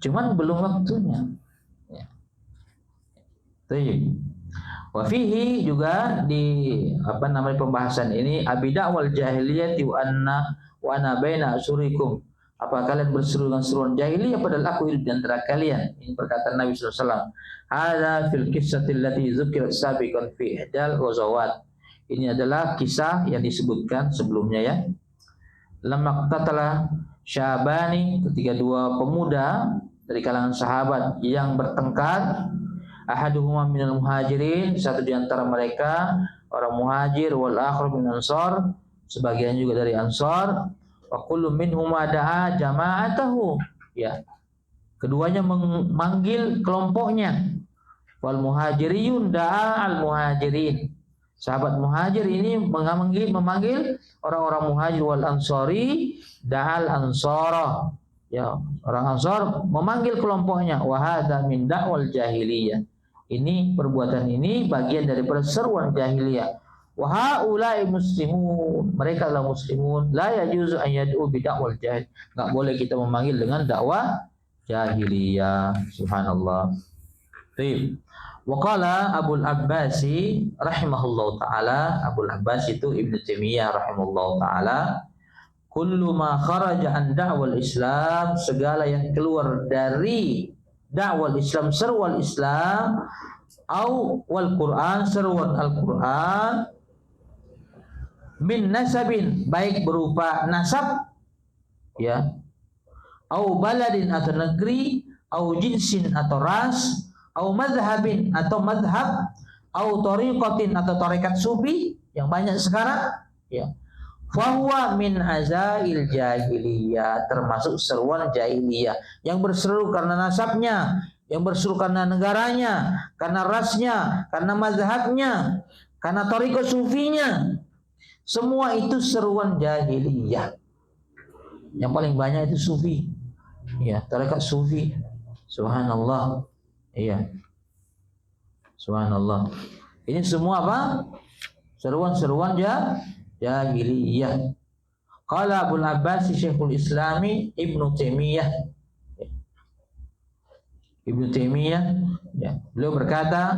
Cuman belum waktunya. Ya. Tuh. Wa fihi, juga di pembahasan ini, abidah wal jahiliyah wa ana baina asurikum. Apa kalian berseru dengan seruan jahiliyah padahal aku hidup di antara kalian? Ini perkataan Nabi sallallahu alaihi wasallam. Hadza fil qissati allati dzukirat sabiqan fi ihdal ghazawat. Ini adalah kisah yang disebutkan sebelumnya, ya. Lamma qatala syabani, ketika dua pemuda dari kalangan sahabat yang bertengkar, ahaduhuma minal muhajirin, satu di antara mereka orang muhajir, wal akhar min ansar, sebagian juga dari ansar, wa kullu minhum da'a jama'atahu, ya. Keduanya memanggil kelompoknya. Wal muhajiriyun da'a al muhajirin. Sahabat muhajir ini memanggil orang-orang muhajir wal ansori da'al ansara. Ya, orang Ansor memanggil kelompoknya, wa hadza min da'wal jahiliyah. Ini perbuatan ini bagian daripada seruan jahiliyah. Wa haula'i muslimun, mereka adalah muslimun, la yajuzu an yad'u bi da'wal jahil. Enggak boleh kita memanggil dengan dakwah jahiliyah. Subhanallah. Baik. Wa qala Abul Abbasi rahimahullahu taala, Abul Abbas itu Ibnu Taimiyah rahimahullahu taala, kullu ma kharaja an da'wal Islam, segala yang keluar dari dakwal Islam, seruan Islam, au wal Quran, seruan Al-Quran, min nasabin, baik berupa nasab, ya, au baladin atau negeri, au jinsin atau ras, au madhabin atau madhab, au tariqatin atau tarekat sufi yang banyak sekarang, ya, fahuwa min azail jahiliyah, termasuk seruan jahiliyah yang berseru karena nasabnya, yang berseru karena negaranya, karena rasnya, karena mazhabnya, karena tariqah sufinya. Semua itu seruan jahiliyah. Yang paling banyak itu sufi, ya, tarekat sufi. Subhanallah. Iya. Subhanallah. Ini semua apa? Seruan-seruan jahiliyah. Qala Abul Abbas Syekhul Islami Ibnu Taimiyah. Ibnu Taimiyah, ya, beliau berkata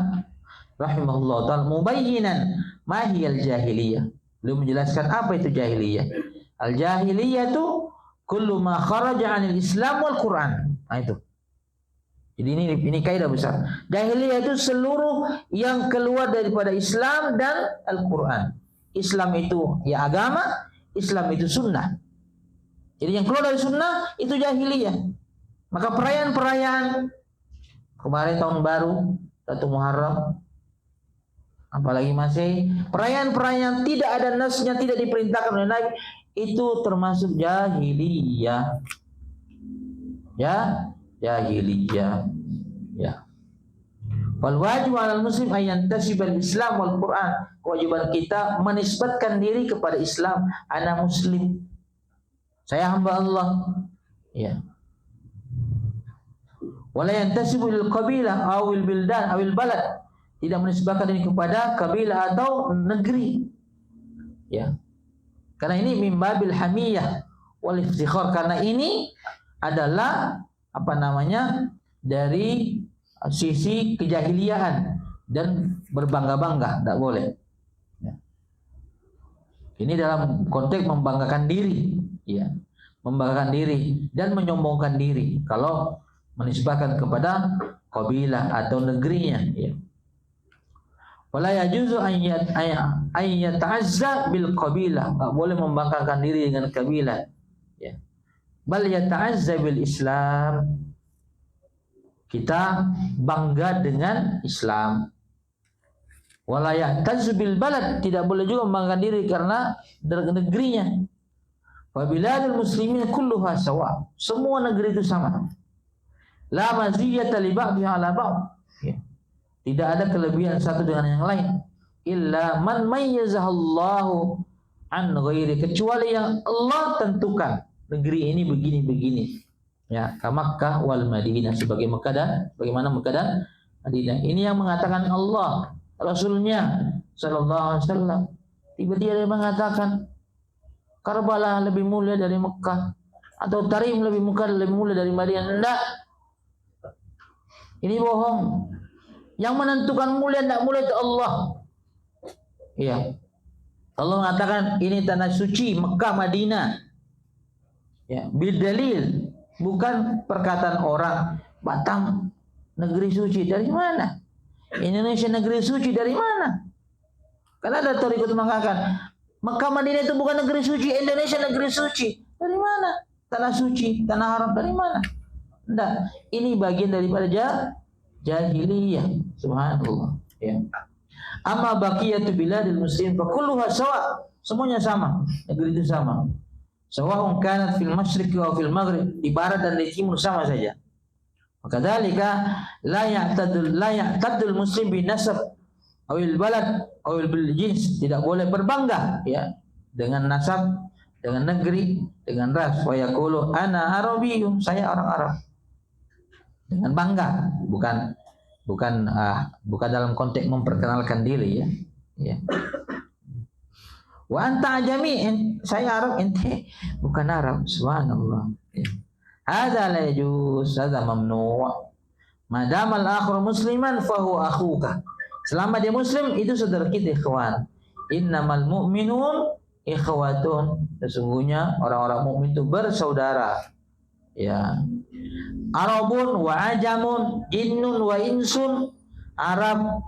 rahimahullah ta'ala mubayyinan ma hiyal jahiliyah. Beliau menjelaskan apa itu jahiliyah. Al jahiliyah itu kullu ma kharaja 'anil Islam wal Quran. Nah itu. Jadi ini kaidah besar. Jahiliyah itu seluruh yang keluar daripada Islam dan Al-Quran. Islam itu ya agama, Islam itu sunnah. Jadi yang keluar dari sunnah itu jahiliyah. Maka perayaan-perayaan kemarin tahun baru, Satu Muharram, apalagi masih perayaan-perayaan tidak ada nasnya, tidak diperintahkan oleh Nabi, itu termasuk jahiliyah. Ya, jahiliyah. Ya. Wal wajib 'alal muslim ay yantasibal Islam wal Quran. Kewajiban kita menisbatkan diri kepada Islam. Ana muslim. Saya hamba Allah. Ya. Wala yantasibu lil qabilah awil bildan awil balad. Tidak menisbatkan diri kepada kabilah atau negeri. Ya. Karena ini min babil hamiyah wal iftikhar, karena ini adalah apa namanya, dari sisi kejahiliaan dan berbangga-bangga, tidak boleh. Ya. Ini dalam konteks membanggakan diri, ya, membanggakan diri dan menyombongkan diri kalau menisbahkan kepada kabilah atau negerinya. Ya. Wala yajuzu an yata'azza bil qabilah, enggak boleh membanggakan diri dengan kabilah. Ya. Bal yata'azza bil Islam, kita bangga dengan Islam. Wala yahtazzu bil balad, tidak boleh juga membanggakan diri karena negerinya. Wa biladul muslimin kulluha sawa, semua negeri itu sama. La maziyata li ba'dha 'ala ba'd, tidak ada kelebihan satu dengan yang lain. Illa man mayyazahallahu an ghairi, kecuali yang Allah tentukan negeri ini begini-begini. Ya, ka Makkah wal Madinah, sebagai Makkah dan bagaimana Makkah dan Madinah. Ini yang mengatakan Allah, Rasulnya sallallahu alaihi wasallam. Tiba-tiba dia mengatakan Karbala lebih mulia dari Makkah atau Tarim lebih mulia dari Madinah. Enggak. Ini bohong. Yang menentukan mulia tidak mulia itu Allah. Iya. Allah mengatakan ini tanah suci Mekah Madinah. Ya, bil dalil, bukan perkataan orang. Batam negeri suci dari mana? Indonesia negeri suci dari mana? Karena ada tarekat mengatakan Mekah Madinah itu bukan negeri suci, Indonesia negeri suci. Dari mana? Tanah suci, tanah haram dari mana? Enggak, ini bagian daripada jahiliyah. Subhanallah. Ya. Amma baqiyatu biladil muslimin fa kulluha sawa, semuanya sama, negeri itu sama. Sawa'un kanat fil masyriq wa fil maghrib, di barat dan di timur sama saja. Makadzalika la ya'tadul muslim bin nasab awil balad Awil bil jins, tidak boleh berbangga ya dengan nasab, dengan negeri, dengan ras. Wa yaqulu ana arabiyyun, saya orang Arab. Dengan bangga, bukan dalam konteks memperkenalkan diri ya. Ya. Wa anta ajami, saya Arab, ente bukan Arab. Subhanallah. Ya. Hadza la yajuz, hadza mamnu'. Madam al-akhir musliman fahuwa akhuka. Selama dia muslim itu saudara kita, ikhwan. Innamal mu'minun ikhwatun. Sesungguhnya orang-orang mukmin itu bersaudara. Ya. Arabun wa ajamun, jinnun wa insun. Arab,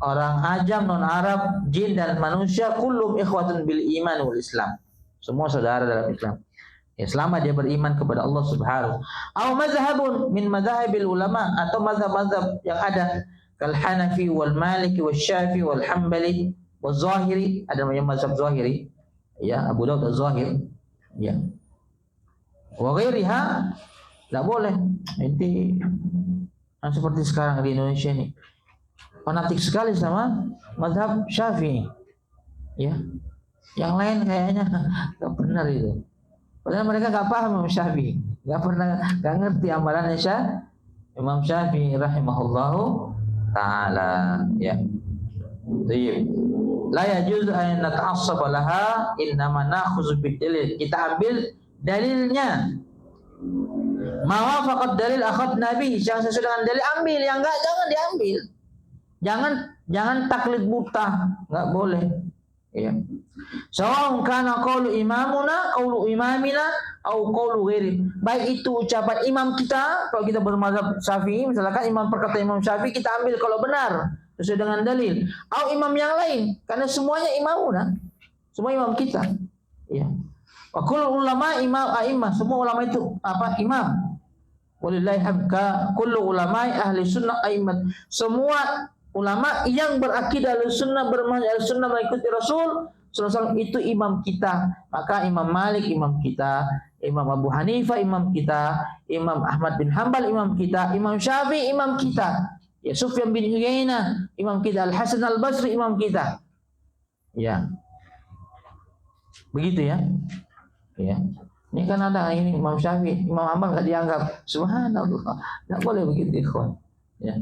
orang ajam, non Arab, jin dan manusia, kullum ikhwatun bil iman wal Islam. Semua saudara dalam Islam. Ya, selama dia beriman kepada Allah Subhanahu. Aw mazhabun min madhahibil ulama, atau mazhab-mazhab yang ada, kal Hanafi wal Maliki wal Syafi'i wal Hambali wal Zahiri, ada namanya mazhab Zahiri. Ya, Abu Daud az-Zahir. Ya. Wa ghairiha, enggak boleh. Inti seperti sekarang di Indonesia ini. Fanatik sekali sama mazhab Syafi'i. Ya. Yang lain kayaknya enggak benar itu. Padahal mereka nggak paham Imam Syafi'i, nggak ngerti amalannya Imam Syafi'i rahimahullahu taala. Ya, jadi la yajuz an nata'assab laha, innama nakhudhu bid-dalil. Kita ambil dalilnya. Ma wafaqat dalil akhadna bihi. Yang sesuai dengan dalil ambil, yang enggak jangan diambil. Jangan taklid buta, enggak boleh. Ya. Sawa'un kana qaulu imamuna, qaulu imamina, au qaulu ghairi. Baik itu ucapan imam kita, kalau kita bermazhab Syafi'i, misalkan imam perkataan Imam Syafi'i kita ambil kalau benar sesuai dengan dalil. Au imam yang lain, karena semuanya imamuna, semua imam kita. Ya. Wa kullu ulama imam a'immah, semua ulama itu apa? Imam. Walillahi hamka kullu ulama ahli sunnah a'immat. Semua ulama yang berakidah al-sunnah, bermanhaj al-sunnah, mengikuti Rasul sallallahu itu imam kita. Maka Imam Malik imam kita, Imam Abu Hanifah imam kita, Imam Ahmad bin Hanbal imam kita, Imam Syafi'i imam kita, ya Sufyan bin Uyainah imam kita, Al-Hasan Al-Basri imam kita. Ya. Begitu ya. Ya. Ini kan ada ini Imam Syafi'i, Imam Ahmad enggak dianggap. Subhanallah. Enggak boleh begitu, ikhwan. Ya.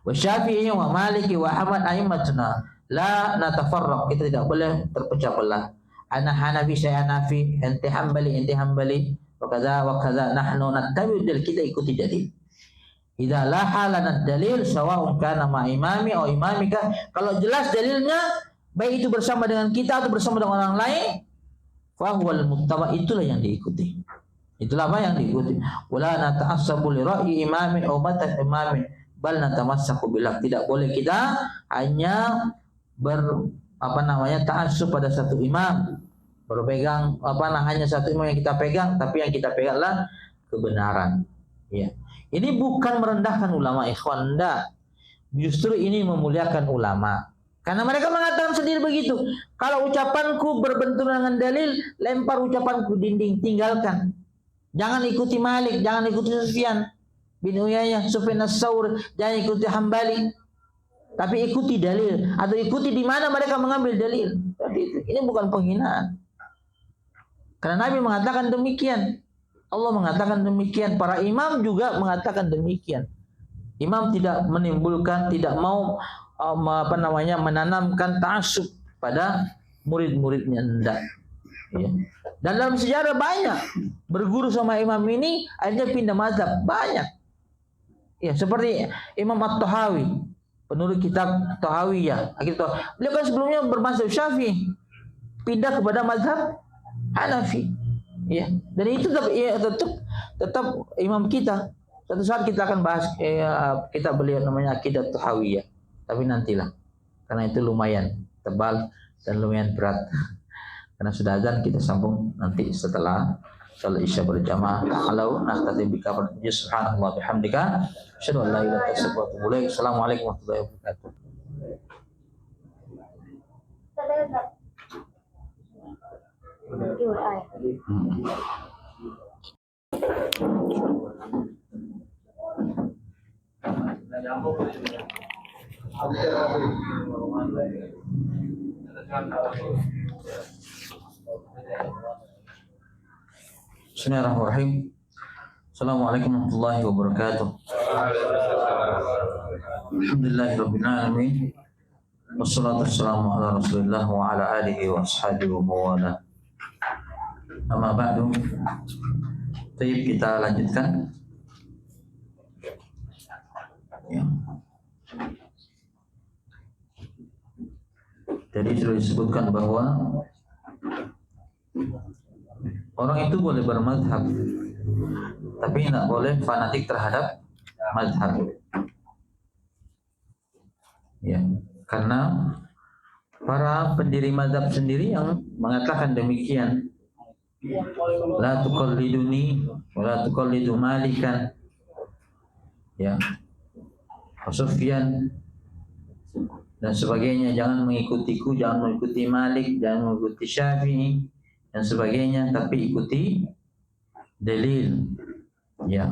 Wa Syafi'i wa Maliki wa Ahmad a'immatuna la natafarraq, kita tidak boleh terpecah belah. Ana Hanafi, saya Hanafi, ente Hambali, wa kadza nahnu nattabi'u dalil, kita ikuti dalil. Idza la halana dalil sawa'un kana ma imami atau imamika, kalau jelas dalilnya baik itu bersama dengan kita atau bersama dengan orang lain, fa huwal muttaba, itulah yang diikuti. Itulah apa yang diikuti. Wala nata'assabu li ra'yi imamin aw matan imamin, bal natamassaku billah. Tidak boleh kita hanya ta'assub pada satu imam, berpegang hanya satu imam yang kita pegang, tapi yang kita peganglah kebenaran. Ya. Ini bukan merendahkan ulama, ikhwan, enggak. Justru ini memuliakan ulama. Karena mereka mengatakan sendiri begitu. Kalau ucapanku berbenturan dengan dalil, lempar ucapanku dinding, tinggalkan. Jangan ikuti Malik, jangan ikuti Sufyan bin Uyainah, Sufyan as-Tsauri, jangan ikuti Hambali, tapi ikuti dalil, atau ikuti di mana mereka mengambil dalil. Ini bukan penghinaan. Karena Nabi mengatakan demikian, Allah mengatakan demikian, para imam juga mengatakan demikian. Imam tidak menimbulkan, tidak mau menanamkan ta'assub pada murid-muridnya, enggak. Ya. Dan dalam sejarah banyak berguru sama imam ini akhirnya pindah mazhab, banyak. Ya, seperti Imam At-Tahawi, penulis kitab Tahawiyah. Beliau kan sebelumnya bermazhab Syafi'i, pindah kepada mazhab Hanafi. Ya, dan itu tetap imam kita. Suatu saat kita akan bahas kitab beliau namanya Aqidah Tahawiyah. Tapi nantilah, karena itu lumayan tebal dan lumayan berat. Karena sudah azan, kita sambung nanti setelah salat Isya berjamaah. Kalau nahtati bika subhanallah bihamdika asyhadu an la ilaha illa anta astaghfiruka wa atubu ilaik. Assalamualaikum warahmatullahi wabarakatuh. Bismillahirrahmanirrahim. Assalamualaikum warahmatullahi wabarakatuh. Alhamdulillahirabbil alamin. Wassalatu wassalamu ala Rasulillah wa ala alihi wa ashabihi wa mawala. Amma ba'du. Baik, kita lanjutkan. Ya. Jadi sudah disebutkan bahwa orang itu boleh bermadhab, tapi tidak boleh fanatik terhadap madhab. Ya, karena para pendiri madhab sendiri yang mengatakan demikian. La tuqalliduni wa la tuqallidu Malikan. Ya. Sufyan dan sebagainya, jangan mengikutiku, jangan mengikuti Malik, jangan mengikuti Syafi'i dan sebagainya, tapi ikuti dalil. Ya.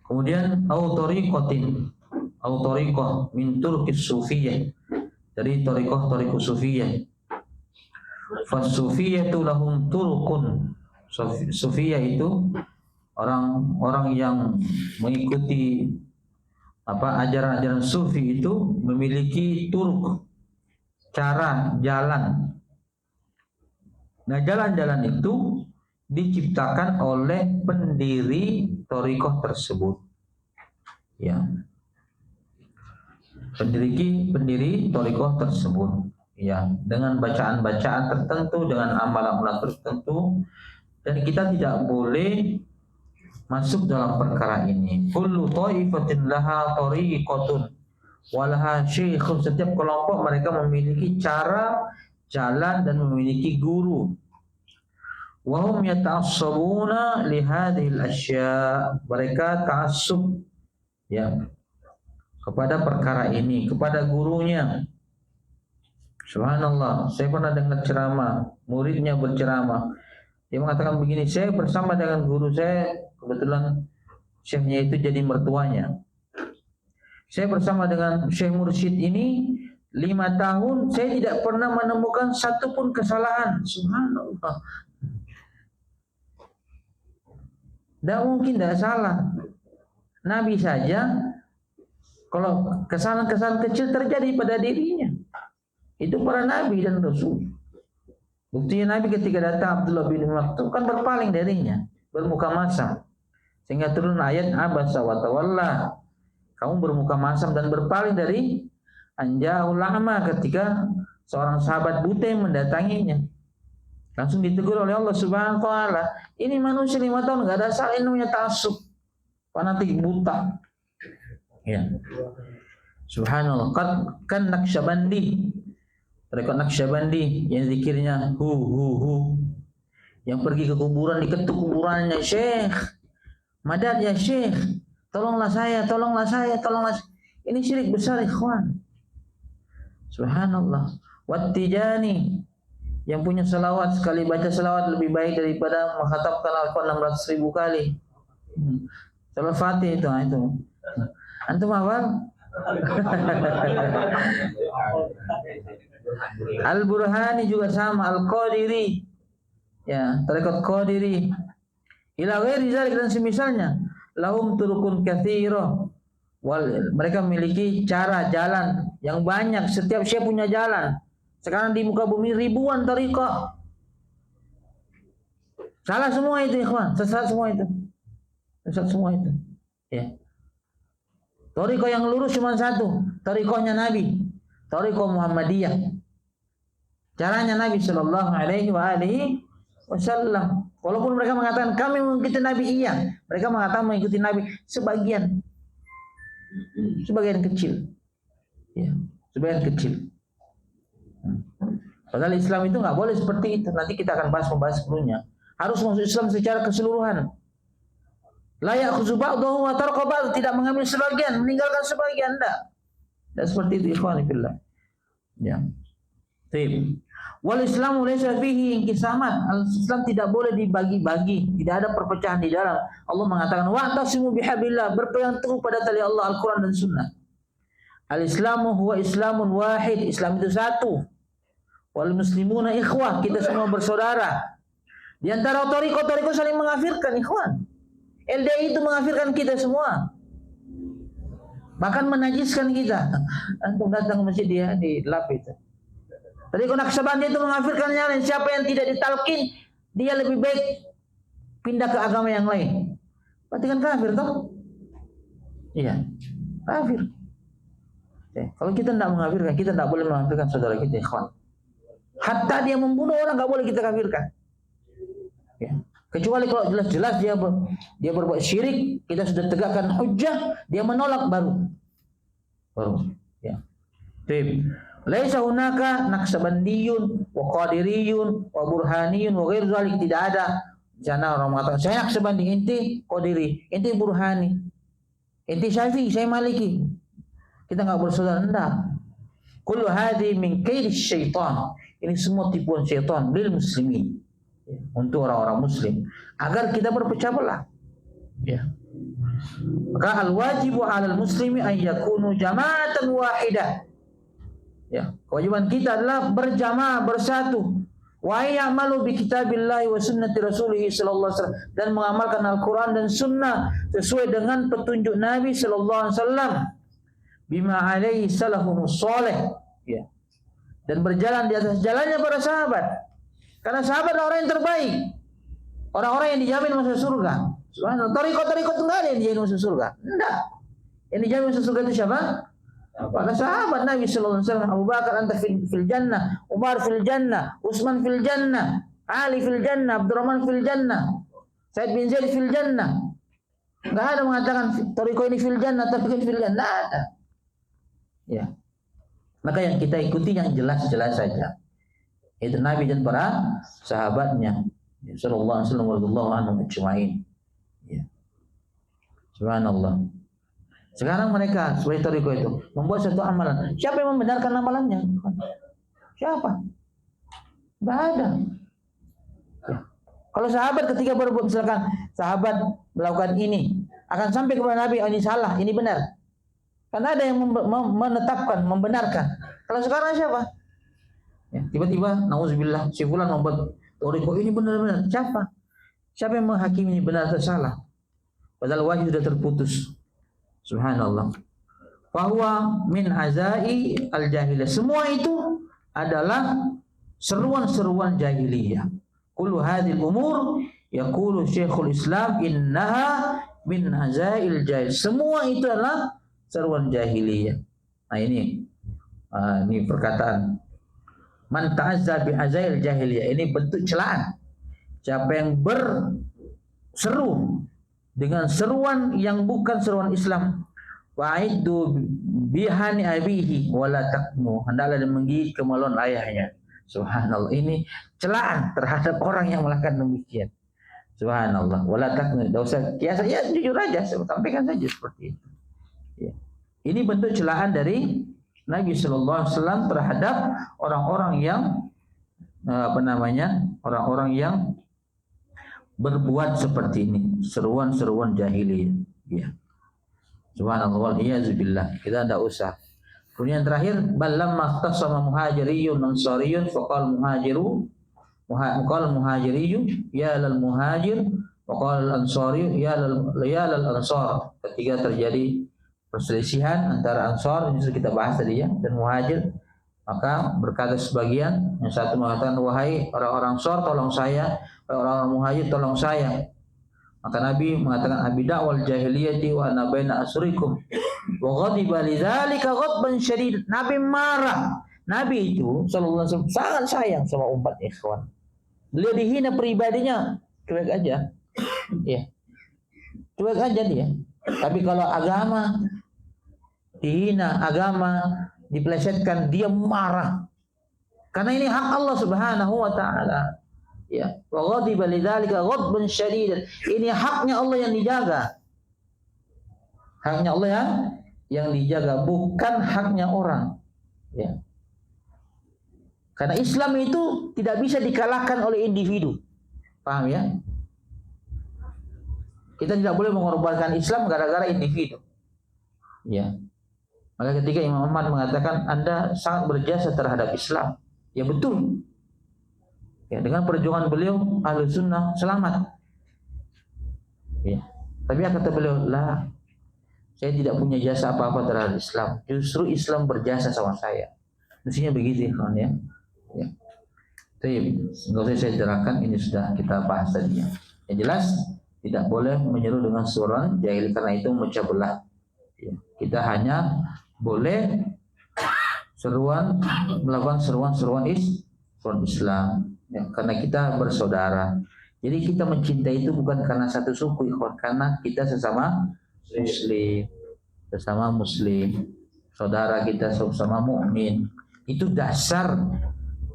Kemudian tariqah min turqis sufiyah, dari tariqah sufiyah. Fasufiyatu lahum turqun. Sufiyah itu orang-orang yang mengikuti ajaran-ajaran sufi itu memiliki turuk, cara, jalan. Nah, jalan-jalan itu diciptakan oleh pendiri thariqah tersebut. Ya. Pendiri thariqah tersebut. Ya, dengan bacaan-bacaan tertentu, dengan amalan-amalan tertentu, dan kita tidak boleh masuk dalam perkara ini. Kullu ta'ifatin laha tariqatun walaha syekhun. Setiap kelompok mereka memiliki cara, jalan, dan memiliki guru. Wa hum yata'assabuna li hadhil asya'. Mereka ta'assub, ya, kepada perkara ini, kepada gurunya. Subhanallah, saya pernah dengar ceramah, muridnya berceramah. Dia mengatakan begini, saya bersama dengan guru saya, kebetulan syekhnya itu jadi mertuanya. Saya bersama dengan Syekh Mursyid ini 5 tahun, saya tidak pernah menemukan satu pun kesalahan. Subhanallah. Tidak mungkin tidak salah. Nabi saja, kalau kesalahan-kesalahan kecil terjadi pada dirinya, itu para nabi dan rasul. Buktinya Nabi ketika datang Abdullah bin Maktum kan berpaling darinya, bermuka masam, sehingga turun ayat abasa wa tawalla. Kamu bermuka masam dan berpaling dari anja'ul a'ma, ketika seorang sahabat buta yang mendatanginya. Langsung ditegur oleh Allah Subhanahu wa taala. Ini manusia 5 tahun enggak ada salah, ini namanya ta'assub, fanatik buta. Ya. Subhanallah. Kan Naqsyabandi, Tarekat Naqsyabandi yang zikirnya hu, yang pergi ke kuburan diketuk kuburannya, Syekh, madad ya Syekh, tolonglah saya. Ini syirik besar, ikhwan. Subhanallah. Wattijani, yang punya selawat, sekali baca selawat lebih baik daripada menghatamkan Al-Quran 600.000 kali. Selawat Fatih itu. Antum hafal? Al-Burhani juga sama, Al-Qadiri, ya, tarekat Qadiri. Ila ghairi zalik, dan semisalnya. Lahum turukun katsira, mereka memiliki cara, jalan yang banyak. Setiap syekh punya jalan. Sekarang di muka bumi ribuan tarekat. Salah semua itu, ikhwan. Sesat semua itu. Ya. Tarekat yang lurus cuma satu, tarekatnya Nabi, tarekat Muhammadiyah. Caranya Nabi Shallallahu Alaihi Wasallam. Walaupun mereka mengatakan kami mengikuti Nabi, iya, mereka mengatakan mengikuti Nabi sebagian kecil, ya, sebagian kecil. Padahal Islam itu nggak boleh seperti itu. Nanti kita akan membahas sebelumnya. Harus masuk Islam secara keseluruhan. Layak khuzuba'dahu wa tarqa ba'd, tidak mengambil sebagian, meninggalkan sebagian, enggak. Dan seperti itu, ikhwan fillah. Ya. Baik. Wal Islamu laysa fihi inqisamat. Al-Islam tidak boleh dibagi-bagi, tidak ada perpecahan di dalam. Allah mengatakan wa'tasimu bihablillah, berpegang teguh pada tali Allah, Al-Qur'an dan Sunnah. Al-Islamu huwa Islamun wahid, Islam itu satu. Wal muslimuna ikhwah, kita semua bersaudara. Di antara thariqah saling mengkafirkan, ikhwan. LDI itu mengkafirkan kita semua. Bahkan menajiskan kita. Antum datang ke masjid dia di lap itu. Tadi Naqsabandi itu mengkafirkan yang lain. Siapa yang tidak ditalkin, dia lebih baik pindah ke agama yang lain. Berarti kan kafir toh? Iya, kafir. Kalau kita tidak mengkafirkan, kita tidak boleh mengkafirkan saudara kita, ikhwan. Hatta dia membunuh orang nggak boleh kita kafirkan. Ya. Kecuali kalau jelas-jelas dia berbuat syirik, kita sudah tegakkan hujjah, dia menolak baru. Ya. Baik. Laisa hunaka naqsabandiyun wa qadiriyun wa burhaniyun wa ghair zalik, tidak ada. Jana orang mengatakan saya naqsabandi, ente qadiri, ente burhani, ente syafi'i, saya maliki. Kita enggak bersaudara, enggak. Kullu hadhi min kaidis syaitan. Ini semua tipuan syaitan lil muslimin. Untuk orang-orang muslim agar kita berpecah belah. Ya. Maka al-wajibu 'alal muslimi an yakunu jama'atan wahidah. Ya, kewajiban kita adalah berjamaah, bersatu. Wa ya'malu bi kitabillahi wa sunnati rasulih sallallahu alaihi wasallam, dan mengamalkan Al-Qur'an dan sunnah sesuai dengan petunjuk Nabi sallallahu alaihi wasallam. Bima alaihi salafun salih. Ya. Dan berjalan di atas jalannya para sahabat. Karena sahabat adalah orang yang terbaik. Orang-orang yang dijamin masuk surga. Subhanallah. Thariqah itu enggak ada yang dijamin masuk surga. Enggak. Yang dijamin masuk surga itu siapa? Para sahabat Nabi sallallahu alaihi wasallam. Abu Bakar anta fil jannah, Umar fil jannah, Utsman fil jannah, Ali fil jannah, Abdurrahman fil jannah, Sa'id bin Zaid fil jannah. Enggak ada mengatakan thariqah ini fil jannah, tapi fil jannah, enggak ada. Ya. Maka yang kita ikuti yang jelas-jelas saja. Itu Nabi dan para sahabatnya. Sallallahu alaihi wasallam radhiyallahu anhum ajma'in. Ya. Subhanallah. Sekarang mereka sebagai thariqah itu membuat satu amalan. Siapa yang membenarkan amalannya? Siapa? Tidak ada. Ya. Kalau sahabat ketika berbuat, misalkan sahabat melakukan ini, akan sampai kepada Nabi, oh, ini salah, ini benar. Karena ada yang menetapkan, membenarkan. Kalau sekarang siapa? Ya, tiba-tiba, nauzubillah, si fulan membuat thariqah ini benar-benar. Siapa? Siapa yang menghakimi ini benar atau salah? Padahal wahyu sudah terputus. Subhanallah. Bahwa min azai al-jahiliyah. Semua itu adalah seruan-seruan jahiliyah. Kullu hadhil umur yaqulu Syekhul Islam innaha min azail jahil. Semua itu adalah seruan jahiliyah. Nah ini perkataan man ta'azza bi azail jahiliyah. Ini bentuk celaan. Siapa yang berseru dengan seruan yang bukan seruan Islam, wa'iddu bihani abihi wala taknu, hendaklah dia menggigit kemaluan ayahnya. Subhanallah, ini celaan terhadap orang yang melakukan demikian. Subhanallah, wala taknu, tidak usah kias, ya jujur aja, saya sampaikan saja seperti itu. Ya. Ini bentuk celaan dari Nabi sallallahu alaihi wasallam terhadap orang-orang yang orang-orang yang berbuat seperti ini, seruan-seruan jahiliyah. Ya. Subhanallah, wal-iyazubillah. Kita tidak usah. Kemudian terakhir, balam mahtasama muhajiriyun ansariyun faqal muhajiriyun ya lal muhajir faqal ansari ya lal ansar. Ketika terjadi perselisihan antara ansar, ini sudah kita bahas tadi ya, dan muhajir, maka berkata sebagian, yang satu mengatakan, wahai orang-orang ansar tolong saya, orang-orang muhajir tolong saya. Maka Nabi mengatakan abida wal jahiliyati wa ana baina asrikum wa ghadiba lidzalika ghadban syadid. Nabi marah. Nabi itu sallallahu alaihi wasallam sangat sayang sama umat, ikhwan. Beliau dihina pribadinya, cuek aja. Ya. Cuek aja dia. Tapi kalau agama dihina, agama dipelesetkan, dia marah. Karena ini hak Allah Subhanahu wa taala. Ya, wa ghadiba lidzalika ghadban syadidan. Ini haknya Allah yang dijaga. Haknya Allah yang dijaga, bukan haknya orang. Ya. Karena Islam itu tidak bisa dikalahkan oleh individu. Paham ya? Kita tidak boleh mengorbankan Islam gara-gara individu. Ya. Maka ketika Imam Ahmad mengatakan Anda sangat berjasa terhadap Islam, ya betul. Ya, dengan perjuangan beliau Ahlus Sunnah selamat. Ya. Tapi kata beliau, lah, saya tidak punya jasa apa-apa terhadap Islam. Justru Islam berjasa sama saya. Mestinya begitu ya kawan ya. Ya. Tapi nggak usah saya terangkan, ini sudah kita bahas tadi ya. Yang jelas tidak boleh menyeru dengan suara jahil karena itu memecah belah. Ya. Kita hanya boleh melakukan seruan Islam ya, karena kita bersaudara. Jadi kita mencintai itu bukan karena satu suku, karena kita sesama muslim, saudara kita sesama mukmin. Itu dasar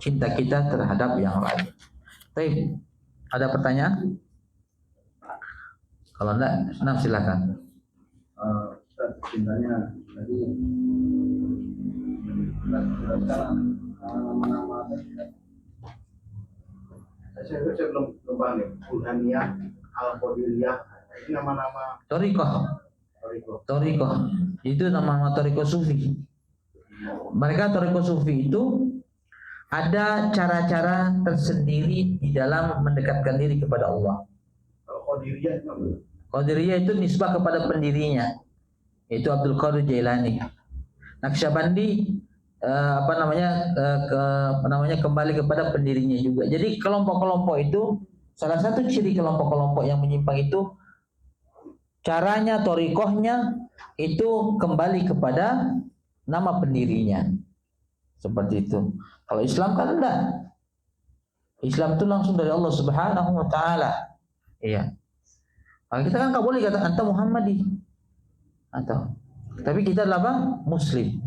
cinta kita terhadap yang lain. Baik, ada pertanyaan? Kalau enggak, silakan. Cintanya tadi nama-nama saya belum paham ya. Burhaniyah, Al-Qadiriyah, ini nama-nama Torikoh itu nama Torikoh Sufi. Mereka Torikoh Sufi itu ada cara-cara tersendiri di dalam mendekatkan diri kepada Allah. Qadiriyah itu nisbah kepada pendirinya, itu Abdul Qadir Jailani. Naqsyabandi kembali kepada pendirinya juga. Jadi kelompok-kelompok itu, salah satu ciri kelompok-kelompok yang menyimpang itu caranya, torikohnya itu kembali kepada nama pendirinya. Seperti itu. Kalau Islam kan enggak. Islam itu langsung dari Allah Subhanahu wa taala. Iya. Kalau kita kan enggak boleh kata anta Muhammadi. Atau tapi kita adalah apa? Muslim.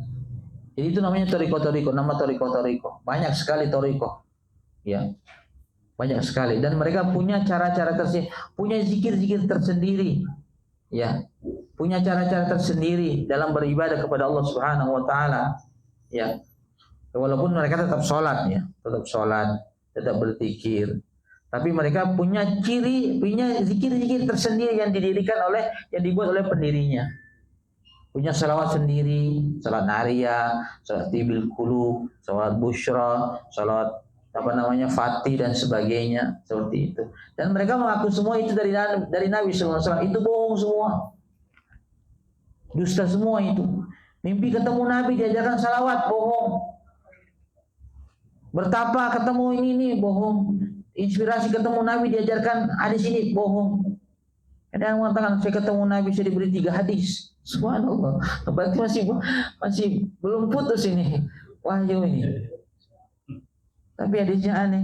Jadi itu namanya toriko, nama toriko. Banyak sekali toriko. Ya. Banyak sekali. Dan mereka punya cara-cara tersendiri, punya zikir-zikir tersendiri. Ya. Punya cara-cara tersendiri dalam beribadah kepada Allah Subhanahu wa taala. Ya. Walaupun mereka tetap sholat ya, tetap berzikir. Tapi mereka punya zikir-zikir tersendiri yang dibuat oleh pendirinya. Punya salawat sendiri, salat nariyah, salat tibil qulub, salat busyra, salat Fatih dan sebagainya, seperti itu. Dan mereka mengaku semua itu dari Nabi SAW. Itu bohong semua, dusta semua itu. Mimpi ketemu Nabi diajarkan salawat, bohong. Bertapa ketemu ini bohong. Inspirasi ketemu Nabi diajarkan hadis ini, bohong. Ada yang mengatakan saya ketemu Nabi saya diberi 3 hadis. Subhanallah. Berarti masih belum putus ini wahyu ini. Tapi hadisnya aneh.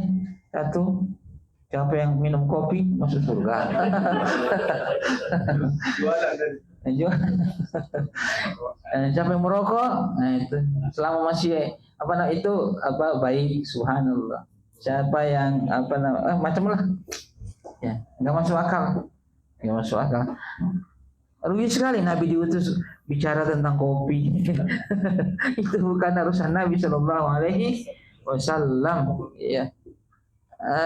Satu, siapa yang minum kopi masuk surga. Siapa yang merokok, nah itu selama masih baik. Subhanallah. Siapa yang macam lah. Ya, enggak masuk akal. Rugi sekali Nabi diutus bicara tentang kopi. Itu bukan urusan Nabi Shallallahu Alaihi Wasallam. Ya,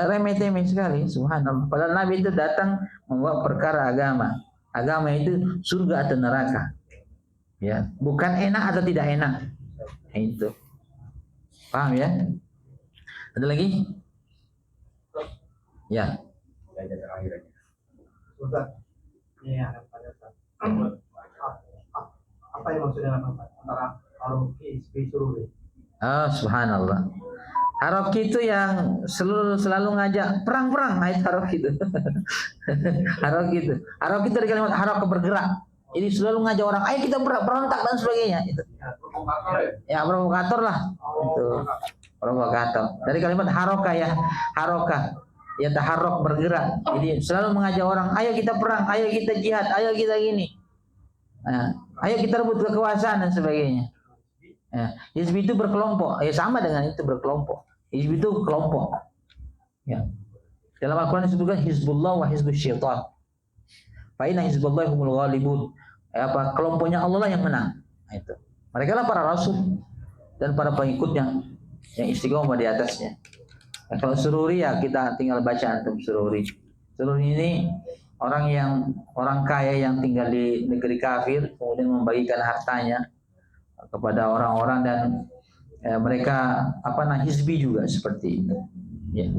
remeh-temeh sekali. Subhanallah. Padahal Nabi itu datang membawa perkara agama. Agama itu surga atau neraka. Ya, bukan enak atau tidak enak. Itu. Paham ya? Ada lagi? Ya. Ustaz, ini ada pertanyaan. Apa yang maksudnya antara Haroki Sururi? Subhanallah. Haroki itu yang selalu ngajak perang, nah itu Haroki itu. Haroki itu dari kalimat harok bergerak. Jadi selalu ngajak orang, ayo kita berontak dan sebagainya. Itu. Ya provokator lah. Itu provokator. Dari kalimat haroka ya, haroka. Ya taharrok bergerak. Jadi selalu mengajak orang, ayo kita perang, ayo kita jihad, ayo kita gini. Nah, ayo kita rebut kekuasaan dan sebagainya. Ya, hizb itu berkelompok. Ya sama dengan itu berkelompok. Hizb itu kelompok. Ya. Dalam Al-Qur'an disebutkan hizbullah wa hizbus syaitan. Fa inna hizballahi humul ghalibun. Kelompoknya Allah lah yang menang. Nah, itu. Mereka lah para rasul dan para pengikutnya. yang istiqomah di atasnya. Nah, kalau sururi ya kita tinggal baca antum sururi. Sururi ini orang kaya yang tinggal di negeri kafir, kemudian membagikan hartanya kepada orang-orang dan mereka hizbi juga seperti itu. Ya.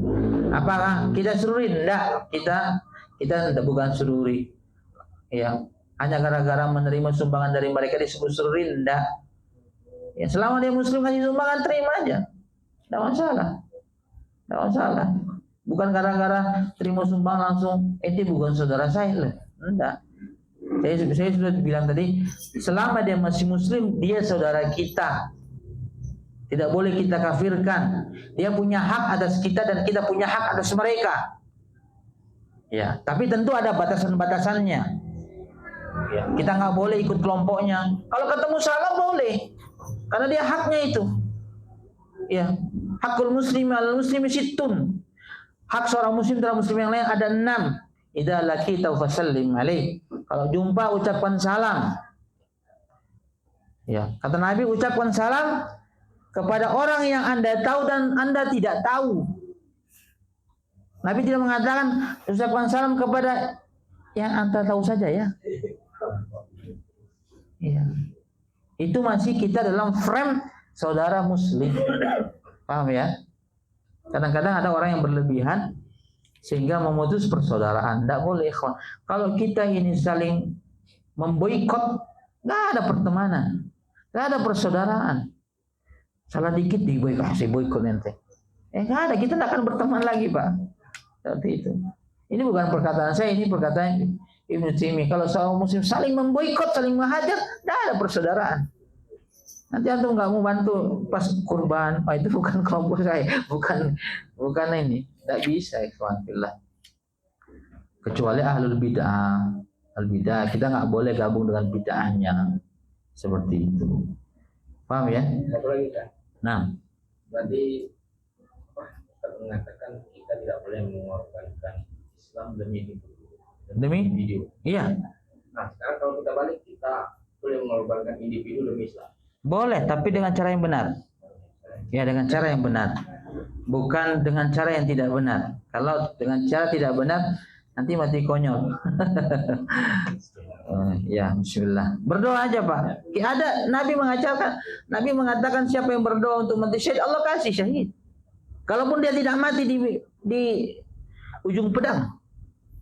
Apakah kita sururi? Enggak, kita bukan sururi. Ya, hanya gara-gara menerima sumbangan dari mereka disebut sururi? Enggak. Ya, selama dia muslim kasih sumbangan terima aja. Enggak masalah. Enggak masalah. Bukan gara-gara terima sumbangan langsung itu bukan saudara saya loh. Enggak. Saya sudah bilang tadi, selama dia masih muslim, dia saudara kita. Tidak boleh kita kafirkan. Dia punya hak atas kita dan kita punya hak atas mereka. Ya, tapi tentu ada batasan-batasannya. Ya, kita nggak boleh ikut kelompoknya. Kalau ketemu salah boleh, karena dia haknya itu. Ya, hakul muslim al muslimi sittun. Hak seorang muslim terhadap muslim yang lain ada 6. Idza laqita fasallim alaih. Kalau jumpa ucapkan salam. Ya, kata Nabi ucapkan salam kepada orang yang Anda tahu dan Anda tidak tahu. Nabi tidak mengatakan ucapkan salam kepada yang Anda tahu saja ya. Ya. Itu masih kita dalam frame saudara muslim. Paham ya? Kadang-kadang ada orang yang berlebihan sehingga memutus persaudaraan. Tidak boleh, ikhwan. Kalau kita ini saling memboikot, nggak ada pertemanan, nggak ada persaudaraan. Salah dikit diboikot, saya boikot nanti. Nggak ada, kita tidak akan berteman lagi, Pak. Seperti itu. Ini bukan perkataan saya, ini perkataan Ibnu Taimiyah. Kalau seorang muslim saling memboikot, saling menghajar, tidak ada persaudaraan. Nanti antum nggak mau bantu pas kurban, itu bukan kelompok saya, bukan ini, tidak bisa, ikhwan fillah. Kecuali ahlul bid'ah, kita nggak boleh gabung dengan bid'ahnya, seperti itu. Paham ya? Satu lagi kan? Nah, berarti mengatakan kita tidak boleh mengorbankan Islam demi video. Iya. Nah, sekarang kalau kita balik, kita boleh mengorbankan individu demi Islam. Boleh, tapi dengan cara yang benar. Ya, dengan cara yang benar. Bukan dengan cara yang tidak benar. Kalau dengan cara tidak benar, nanti mati konyol. Ya, bismillah. Berdoa aja, Pak. Ada Nabi mengatakan siapa yang berdoa untuk mati syahid, Allah kasih syahid. Kalaupun dia tidak mati di ujung pedang,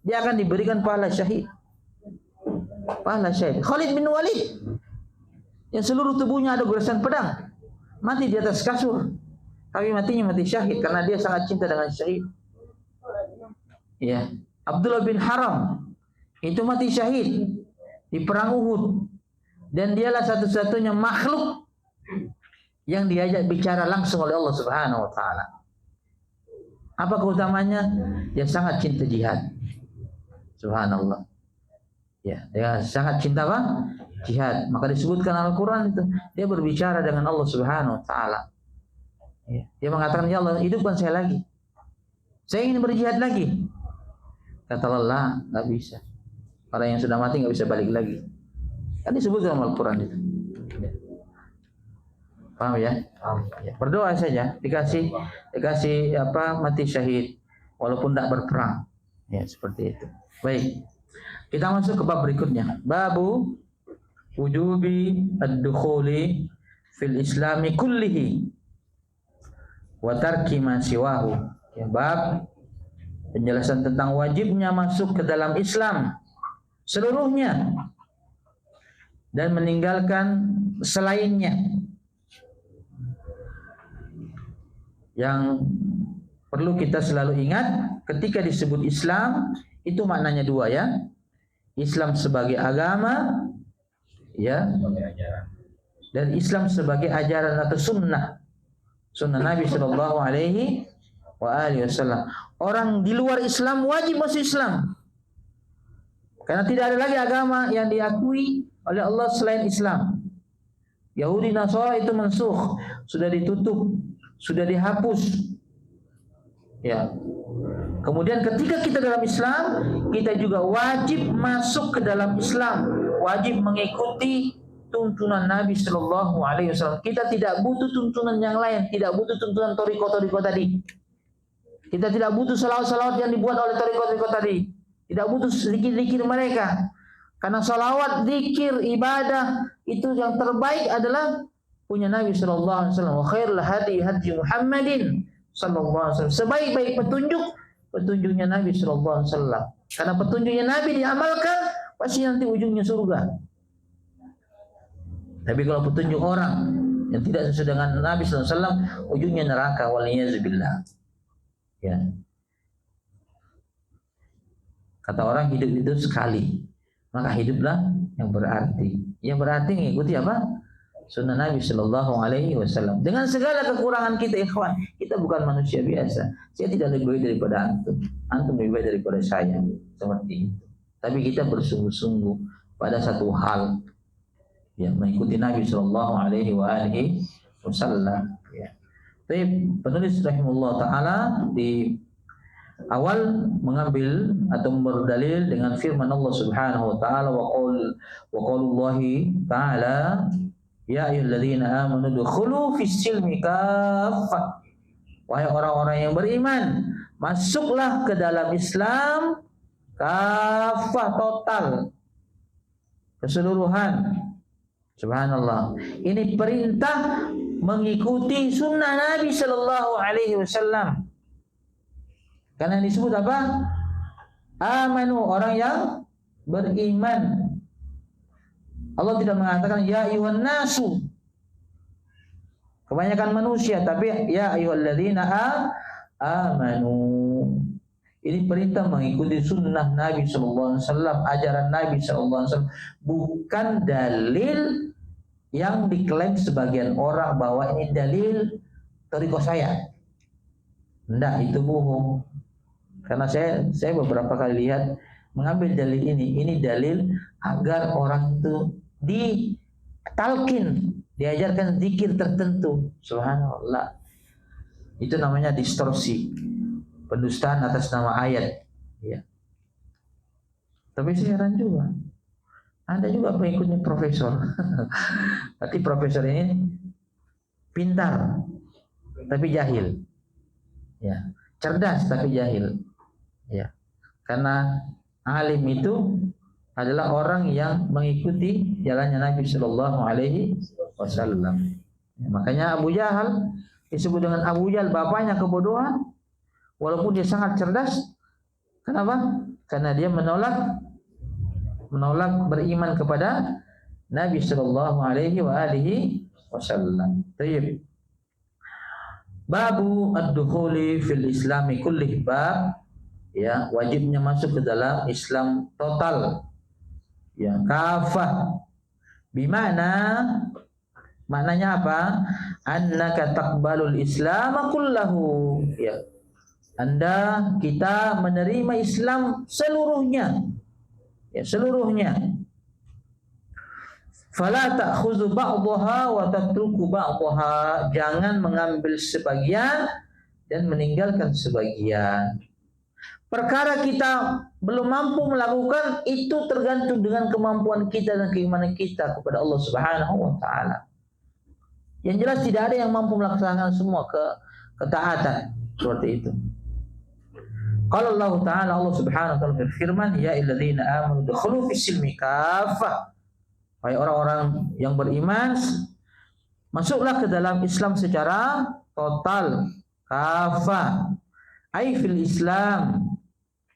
dia akan diberikan pahala syahid. Pahala syahid. Khalid bin Walid yang seluruh tubuhnya ada goresan pedang, mati di atas kasur, tapi matinya mati syahid karena dia sangat cinta dengan syahid. Ya, Abdullah bin Haram itu mati syahid di perang Uhud, dan dialah satu-satunya makhluk yang diajak bicara langsung oleh Allah Subhanahu wa taala. Apa keutamanya? Dia sangat cinta jihad. Subhanallah. Ya, dia sangat cinta apa? Jihad. Maka disebutkan Al-Quran itu, dia berbicara dengan Allah Subhanahu wa taala. Ya, dia mengatakan, ya Allah, hidupkan saya lagi. Saya ingin berjihad lagi. Kata Allah, nggak bisa. Orang yang sudah mati nggak bisa balik lagi. Kan disebutkan dalam Al-Quran itu. Ya. Paham ya? Ya, berdoa saja, dikasih mati syahid walaupun tidak berperang. Ya, seperti itu. Baik. Kita masuk ke bab berikutnya. Babu wujubi ad-dukhuli fil islami kullihi wa tarki ma siwahu. Ya, bab penjelasan tentang wajibnya masuk ke dalam Islam seluruhnya dan meninggalkan selainnya. Yang perlu kita selalu ingat ketika disebut Islam itu maknanya dua ya. Islam sebagai agama ya, dan Islam sebagai ajaran atau sunnah Nabi Shallallahu Alaihi Wasallam. Orang di luar Islam wajib masuk Islam karena tidak ada lagi agama yang diakui oleh Allah selain Islam. Yahudi Nasara itu mansukh, sudah ditutup, sudah dihapus. Ya. Kemudian ketika kita dalam Islam, kita juga wajib masuk ke dalam Islam, wajib mengikuti tuntunan Nabi Shallallahu Alaihi Wasallam. Kita tidak butuh tuntunan yang lain, tidak butuh tuntunan toriko-toriko tadi. Kita tidak butuh salawat-salawat yang dibuat oleh toriko-toriko tadi. Tidak butuh zikir-zikir mereka. Karena salawat, zikir, ibadah itu yang terbaik adalah punya Nabi Shallallahu Alaihi Wasallam. Wa khairul hadi hadi Muhammadin Sallallahu Alaihi Wasallam. Sebaik-baik petunjuknya Nabi Shallallahu Alaihi Wasallam. Karena petunjuknya Nabi diamalkan, pasti nanti ujungnya surga. Tapi kalau petunjuk orang yang tidak sesuai dengan Nabi Sallallahu Alaihi Wasallam, ujungnya neraka. Waliyadzubillah. Ya. Kata orang hidup itu sekali, maka hiduplah yang berarti. Yang berarti mengikuti apa? Sunnah Nabi Sallallahu Alaihi Wasallam. Dengan segala kekurangan kita, ikhwan, kita bukan manusia biasa. Saya tidak lebih baik daripada antum, antum lebih baik daripada saya, seperti itu. Tapi kita bersungguh-sungguh pada satu hal, ya, mengikuti Nabi Sallallahu Alaihi Wasallam. Ya. Tapi penulis rahimahullah taala di awal mengambil atau berdalil dengan firman Allah Subhanahu wa taala, wa qaulullahi taala ya ayyuhalladzina amanu dukhulu fis silmi kaffah. Wahai orang-orang yang beriman, masuklah ke dalam Islam kaffah, total, keseluruhan. Subhanallah. Ini perintah mengikuti sunnah Nabi Sallallahu Alaihi Wasallam. Karena disebut apa? Amanu, orang yang beriman. Allah tidak mengatakan ya ayyuhan nasu, kebanyakan manusia, tapi ya ayyuhalladzina amanu. Ini perintah mengikuti sunnah Nabi Sallallahu Alaihi Wasallam, ajaran Nabi Sallallahu Alaihi Wasallam, bukan dalil yang diklaim sebagian orang bahwa ini dalil thariqah saya. Enggak, itu bohong. Karena saya beberapa kali lihat mengambil dalil ini dalil agar orang itu ditalkin, diajarkan zikir tertentu. Subhanallah. Itu namanya distorsi, pendustaan atas nama ayat. Ya. Tapi saya heran juga, ada juga pengikutnya profesor. Berarti profesor ini pintar tapi jahil. Ya, cerdas tapi jahil. Ya. Karena alim itu adalah orang yang mengikuti jalannya Nabi Sallallahu Alaihi Wasallam. Ya, makanya Abu Jahal disebut dengan Abu Jahal, bapaknya kebodohan, walaupun dia sangat cerdas. Kenapa? Karena dia menolak beriman kepada Nabi Sallallahu Alaihi Wasallam. Baik. Babu ad-dukhuli fil Islami kullih, bab, ya, wajibnya masuk ke dalam Islam total, ya, kafah. Bimana, maknanya apa? Annaka taqbalul Islam kullahu, ya, Anda, kita menerima Islam seluruhnya, ya, seluruhnya. Fala ta'khudhu ba'daha wa tatruku ba'daha, jangan mengambil sebagian dan meninggalkan sebagian. Perkara kita belum mampu melakukan itu tergantung dengan kemampuan kita dan keimanan kita kepada Allah Subhanahu wa taala. Yang jelas tidak ada yang mampu melaksanakan semua ketaatan seperti itu. Qala Allah taala, Allah Subhanahu wa taala berfirman, ya ayyuhalladzina amanu dukhulu fis silmi kaffah. Wahai orang-orang yang beriman, masuklah ke dalam Islam secara total, kafah. Ai fil Islam.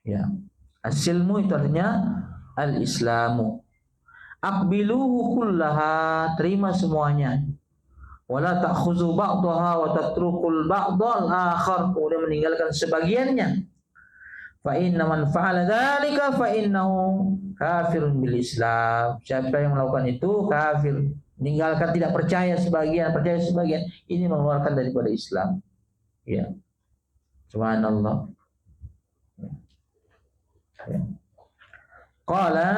Ya. As-silmu itu artinya al-islamu. Aqbiluhu kullaha, terima semuanya. Wala ta'khuzu ba'daha wa tatrukul ba'dal akhar, kemudian meninggalkan sebagiannya. Fa inna man fa'ala dzalika fa innahu kafirun bil Islam. Siapa yang melakukan itu kafir, meninggalkan, tidak percaya sebagian, percaya sebagian, ini mengeluarkan daripada Islam. Ya. Subhanallah. Ya. Qala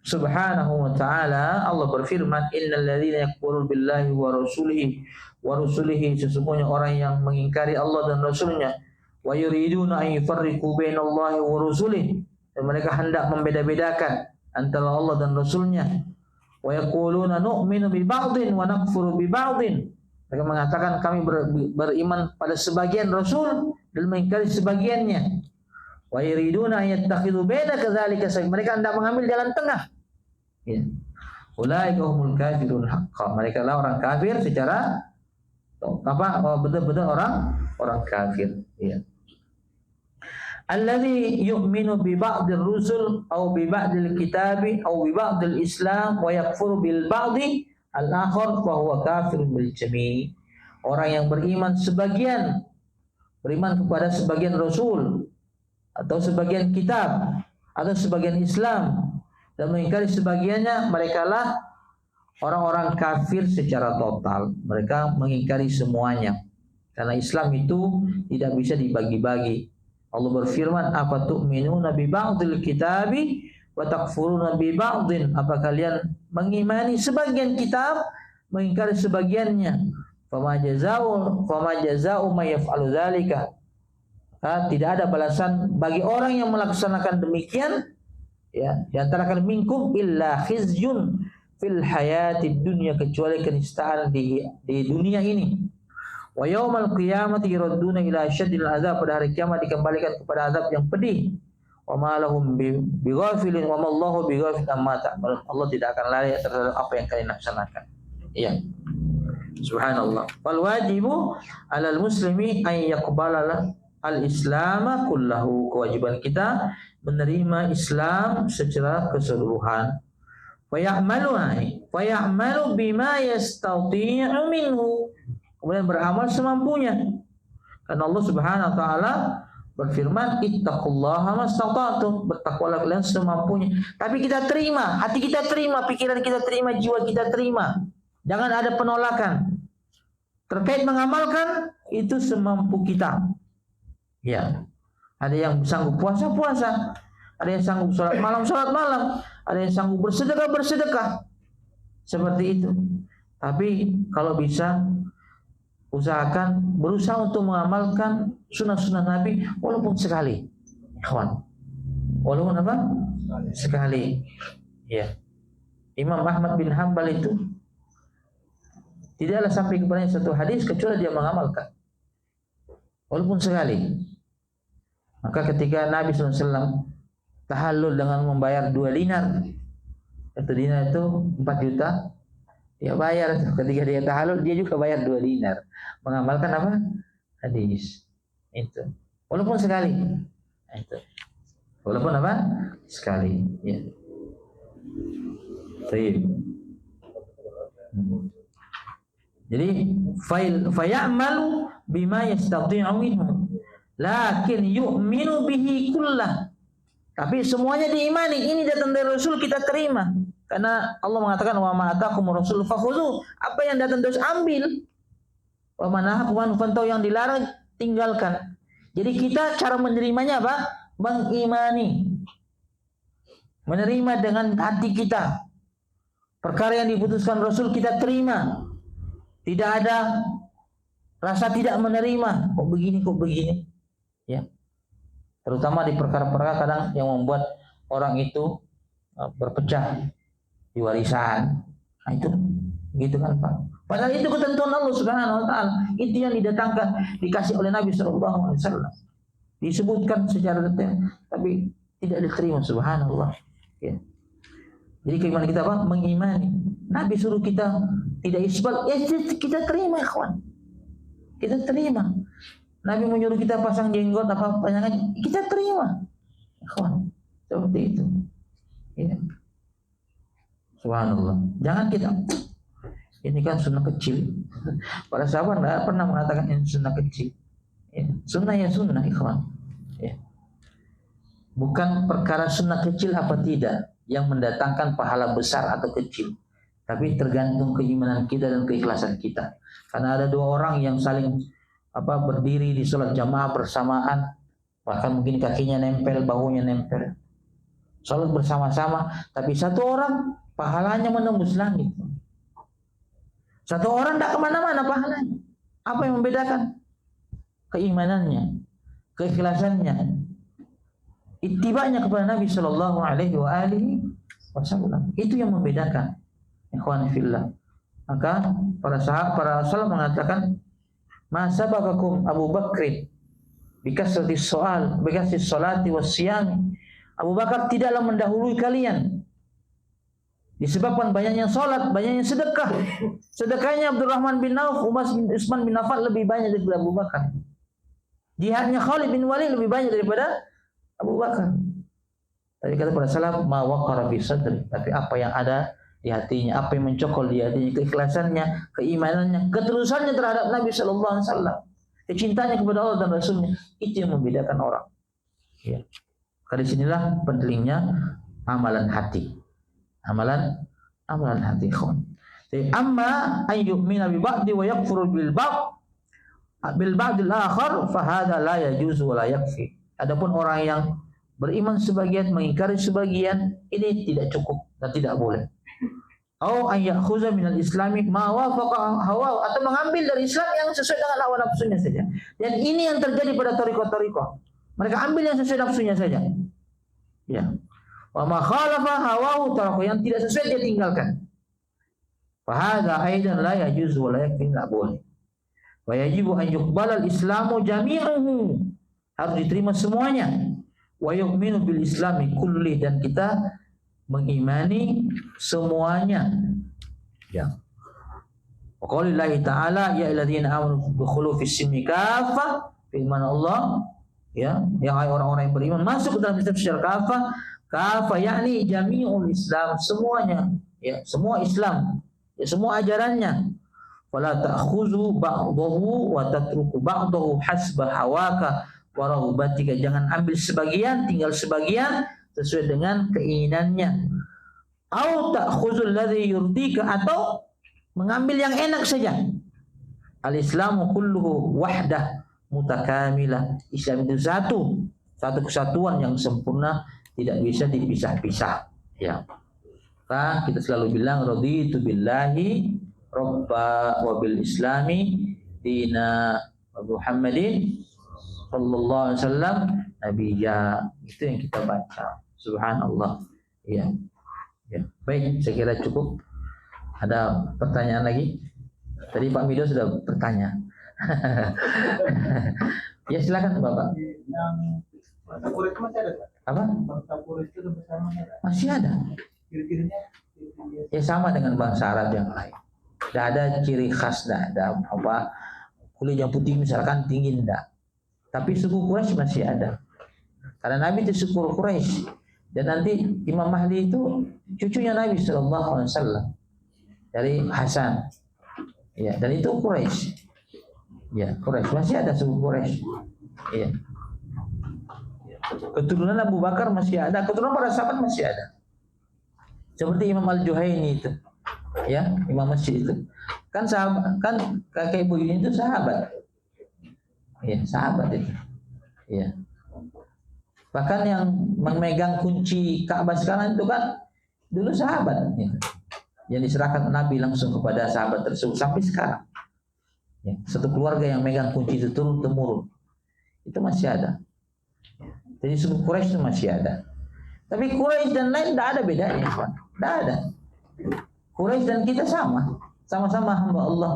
subhanahu wa ta'ala, Allah berfirman, innal ladzina yakfuruna billahi wa rusulihi, sesungguhnya orang yang mengingkari Allah dan Rasulnya, wa yuriduna an yufarriqu bainallahi wa rusulihi, dan mereka hendak membeda-bedakan antara Allah dan Rasulnya, Wa yaquluna nu'minu bi ba'dhin wa nakfuru bi ba'dhin. Mereka mengatakan kami beriman pada sebagian Rasul dan mengingkari sebagiannya. Wa yuriduna yattakhidhu baina kadzalika sabila. Mereka hendak mengambil jalan tengah. Ya. Ulaika humul kafirun haqqan. Mereka lah orang kafir secara betul-betul orang kafir. Ya. Alladhi yu'minu bi ba'dir rusul aw bi ba'dil kitabi aw bi ba'dil islam wa yakfuru bil ba'di al-akhar fa huwa kafirun bil jami'. Orang yang beriman kepada sebagian rasul atau sebagian kitab atau sebagian Islam dan mengingkari sebagiannya, merekalah orang-orang kafir secara total. Mereka mengingkari semuanya. Karena Islam itu tidak bisa dibagi-bagi. Allah berfirman, "Apa tu'minuna bi ba'dil kitabi wa takfuruna bi ba'din?" Apa kalian mengimani sebagian kitab, mengingkari sebagiannya? Fama jaza'u may yaf'alu dzalika. Tidak ada balasan bagi orang yang melaksanakan demikian, ya, di antara kalian minkum illa khizyun fil hayatid dunya, kecuali kenistaan di dunia ini. Wa yaumal qiyamati yuradduna ila asyaddil azab, pada hari kiamat dikembalikan kepada azab yang pedih. Wa ma lahum bighafilin wa ma Allahu bighafil amma ta'malun. Allah tidak akan lalai terhadap apa yang kalian laksanakan. Iya. Subhanallah. Wal wajibu 'alal muslimi an yaqbala al-islam kullahu. Kewajiban kita menerima Islam secara keseluruhan. Wa ya'malu bima yastati'u minhu. Kemudian beramal semampunya. Karena Allah Subhanahu wa taala berfirman, "Ittaqullaha mastata'tum." Bertakwalah kalian semampunya. Tapi kita terima, hati kita terima, pikiran kita terima, jiwa kita terima. Jangan ada penolakan. Terkait mengamalkan itu semampu kita. Ya. Ada yang sanggup puasa, ada yang sanggup sholat malam, ada yang sanggup bersedekah. Seperti itu. Tapi kalau bisa berusaha untuk mengamalkan sunnah-sunnah Nabi walaupun sekali, kawan. Walaupun apa? Sekali. Ya. Imam Ahmad bin Hanbal itu tidaklah sampai kepadanya satu hadis kecuali dia mengamalkan, walaupun sekali. Maka ketika Nabi SAW tahallul dengan membayar 2 dinar, 1 dinar itu 4 juta, dia bayar. Ketika dia tahallul, dia juga bayar 2 dinar. Mengamalkan apa? Hadis. Itu. Walaupun sekali. Itu. Walaupun apa? Sekali. Ya. Baik. Jadi fayamalu bima yastati'u minhu. Lakin yu'minu bihi kullah. Tapi semuanya diimani. Ini datang dari Rasul, kita terima. Karena Allah mengatakan, wa ma atakumur rasul fakhudhu. Apa yang datang terus ambil. Wa ma nahakum anhu fantahu, yang dilarang tinggalkan. Jadi kita cara menerimanya apa? Mengimani. Menerima dengan hati kita. Perkara yang diputuskan Rasul kita terima. Tidak ada rasa tidak menerima. Kok begini? Ya. Terutama di perkara-perkara kadang yang membuat orang itu berpecah di warisan. Nah itu gitu kan Pak. Padahal itu ketentuan Allah Subhanahu wa taala. Itu yang didatangkan, dikasih oleh Nabi sallallahu alaihi wasallam. Disebutkan secara detail tapi tidak diterima, subhanallah. Ya. Jadi keimanan kita apa? Mengimani. Nabi suruh kita tidak isbal, ya kita terima, kawan. Kita terima. Nabi menyuruh kita pasang jenggot apa panjangan, kita terima, kawan. Seperti itu. Ya. Subhanallah. Jangan kita, ini kan sunnah kecil. Para sahabat tidak pernah mengatakan ini sunnah kecil. Ya. Sunnah ya sunnah, ikhwan. Ya. Bukan perkara sunnah kecil apa tidak yang mendatangkan pahala besar atau kecil, tapi tergantung keimanan kita dan keikhlasan kita. Karena ada 2 orang yang saling berdiri di sholat jamaah bersamaan, bahkan mungkin kakinya nempel, bahunya nempel, sholat bersama-sama, tapi satu orang pahalanya menembus langit, satu orang tidak kemana-mana pahalanya. Apa yang membedakan? Keimanannya, keikhlasannya, ittiba'nya kepada Nabi Sallallahu Alaihi Wasallam. Itu yang membedakan. Ikhwan fillah. Maka para salaf mengatakan, "Ma sabaqakum Abu Bakrin bikasrati salati wassiyam." Abu Bakar tidaklah mendahului kalian disebabkan banyaknya salat, banyaknya sedekah. Sedekahnya Abdurrahman bin Auf, Utsman bin Affan lebih banyak daripada Abu Bakar. Jihadnya Khalid bin Walid lebih banyak daripada Abu Bakar. Tapi kata para salaf, ma waqara fi sadri, tapi apa yang ada di hatinya, apa yang mencokol di hatinya, keikhlasannya, keimanannya, ketulusannya terhadap Nabi sallallahu alaihi wasallam, kecintanya kepada Allah dan Rasulnya, itu yang membedakan orang. Ya. Karena sinilah pentingnya amalan hati. Amalan hati, ikhwan. Jadi amma ay yu'mina bi ba'di wa yakfuru bil ba'dil akhar fa hadha la yajuzu wa la yakfi. Adapun orang yang beriman sebagian, mengingkari sebagian, ini tidak cukup dan tidak boleh. Au ay ya'khudha minal islami ma wafaqa hawa, atau mengambil dari Islam yang sesuai dengan hawa nafsunya saja. Dan ini yang terjadi pada thariqah-thariqah. Mereka ambil yang sesuai nafsunya saja. Ya. Wa ma khalafa hawahu taraku, yang tidak sesuai dia tinggalkan. Fa hadza aidan la yajuzu wa la yakfi, tidak boleh. Wa yajibu an yuqbala al-islamu jami'uhu, harus diterima semuanya. Wa yu'minu bil islami kulli, dan kita mengimani semuanya. Ya. Wa qaulillahi ta'ala ya ayyuhalladzina amanu dukhulu fis silmi kaffah, firman Allah, ya, yang orang-orang yang beriman masuk ke dalam Islam secara kafah, yakni jami'ul Islam, semuanya, ya, semua Islam, ya, semua ajarannya. Wala ta'khuzu ba'dahu wa tatruku ba'dahu hasba hawaka wa ragbatika, jangan ambil sebagian, tinggal sebagian sesuai dengan keinginannya. Au ta'khuzul ladzi yurdika, atau mengambil yang enak saja. Al-Islamu kulluhu wahdah mutakamilah, Islam itu satu kesatuan yang sempurna, tidak bisa dipisah-pisah. Ya. Maka kita selalu bilang raditu billahi robba wa bil islami dina wa Muhammadin sallallahu alaihi wasallam nabiyya. Itu yang kita baca. Subhanallah. Ya. Ya. Baik, saya kira cukup. Ada pertanyaan lagi? Tadi Pak Mido sudah bertanya. Ya silakan Bapak. Yang bangsa Quraisy masih ada, Pak? Apa? Bangsa Quraisy itu bersamanya masih ada. Ciri-cirinya Ya sama dengan bangsa Arab yang lain. Tidak ada ciri khas, tidak ada apa kulit yang putih misalkan tinggi, tidak. Tapi suku Quraisy masih ada. Karena Nabi itu suku Quraisy, dan nanti Imam Mahdi itu cucunya Nabi Sallallahu Alaihi Wasallam dari Hasan. Ya, dan itu Quraisy. Ya, Quraisy masih ada suku Quraisy. Ya. Keturunan Abu Bakar masih ada, keturunan para sahabat masih ada. Seperti Imam Al-Juhaini itu. Ya, Imam Masjid itu. Kan sahabat, kan kakek ibunya itu sahabat. Ya, sahabat itu. Ya. Bahkan yang memegang kunci Ka'bah sekarang itu kan dulu sahabat. Ya. Yang diserahkan Nabi langsung kepada sahabat tersebut sampai sekarang. Ya, satu keluarga yang megang kunci itu turun temurun, itu masih ada. Jadi suku Quraisy itu masih ada. Tapi Quraisy dan lain tidak ada bedanya, Pak. Tidak ada. Quraisy dan kita sama-sama hamba Allah,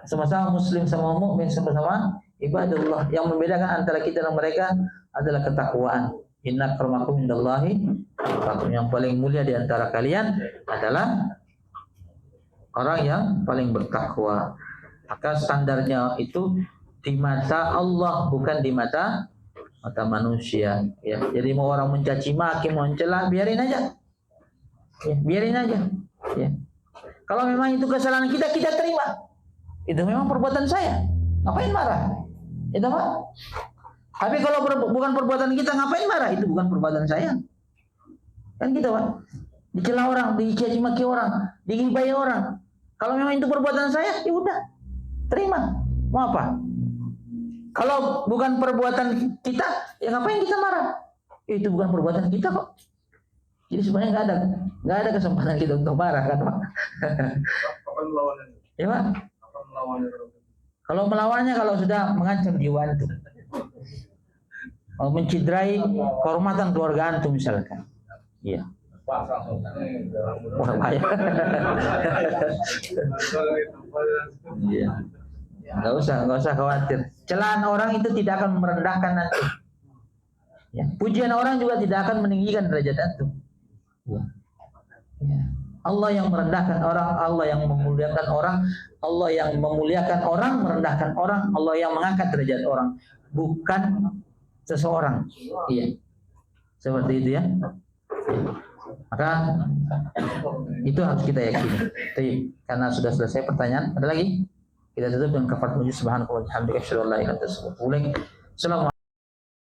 sama-sama Muslim, sama mukmin, sama-sama ibadallah. Yang membedakan antara kita dan mereka adalah ketakwaan. Inna akramakum indallahi atqakum, yang paling mulia di antara kalian adalah orang yang paling bertakwa. Maka standarnya itu di mata Allah, bukan di mata manusia. Ya, jadi mau orang mencaci maki, mau mencela, biarin aja. Ya, biarin aja. Ya. Kalau memang itu kesalahan kita, kita terima. Itu memang perbuatan saya. Ngapain marah? Itu Pak. Tapi kalau bukan perbuatan kita, ngapain marah? Itu bukan perbuatan saya. Kan gitu Pak. Dicela orang, dicaci maki orang, digibai orang. Kalau memang itu perbuatan saya, ya udah, terima. Mau apa? Kalau bukan perbuatan kita, ya ngapain kita marah? Itu bukan perbuatan kita kok. Jadi sebenarnya nggak ada kesempatan kita untuk marah kan Pak? Kapan melawannya? Ya Pak. Kapan melawannya? Kalau melawannya, kalau sudah mengancam jiwa itu, mencidrai kehormatan keluarga antum misalkan. Iya. Wah, bahaya. Iya. Nggak usah khawatir. Celaan orang itu tidak akan merendahkan antum. Ya. Pujian orang juga tidak akan meninggikan derajat antum. Ya. Ya. Allah yang merendahkan orang, Allah yang memuliakan orang, Allah yang memuliakan orang, merendahkan orang, Allah yang mengangkat derajat orang, bukan seseorang. Iya. Seperti itu ya. Maka itu harus kita yakini. Baik, karena sudah selesai pertanyaan, ada lagi? Kita tutup dengan kafaratul majlis. Subhanallahi wa bihamdihi, asyhadu an la ilaha illa anta, astaghfiruka wa atubu ilaik. Assalamualaikum.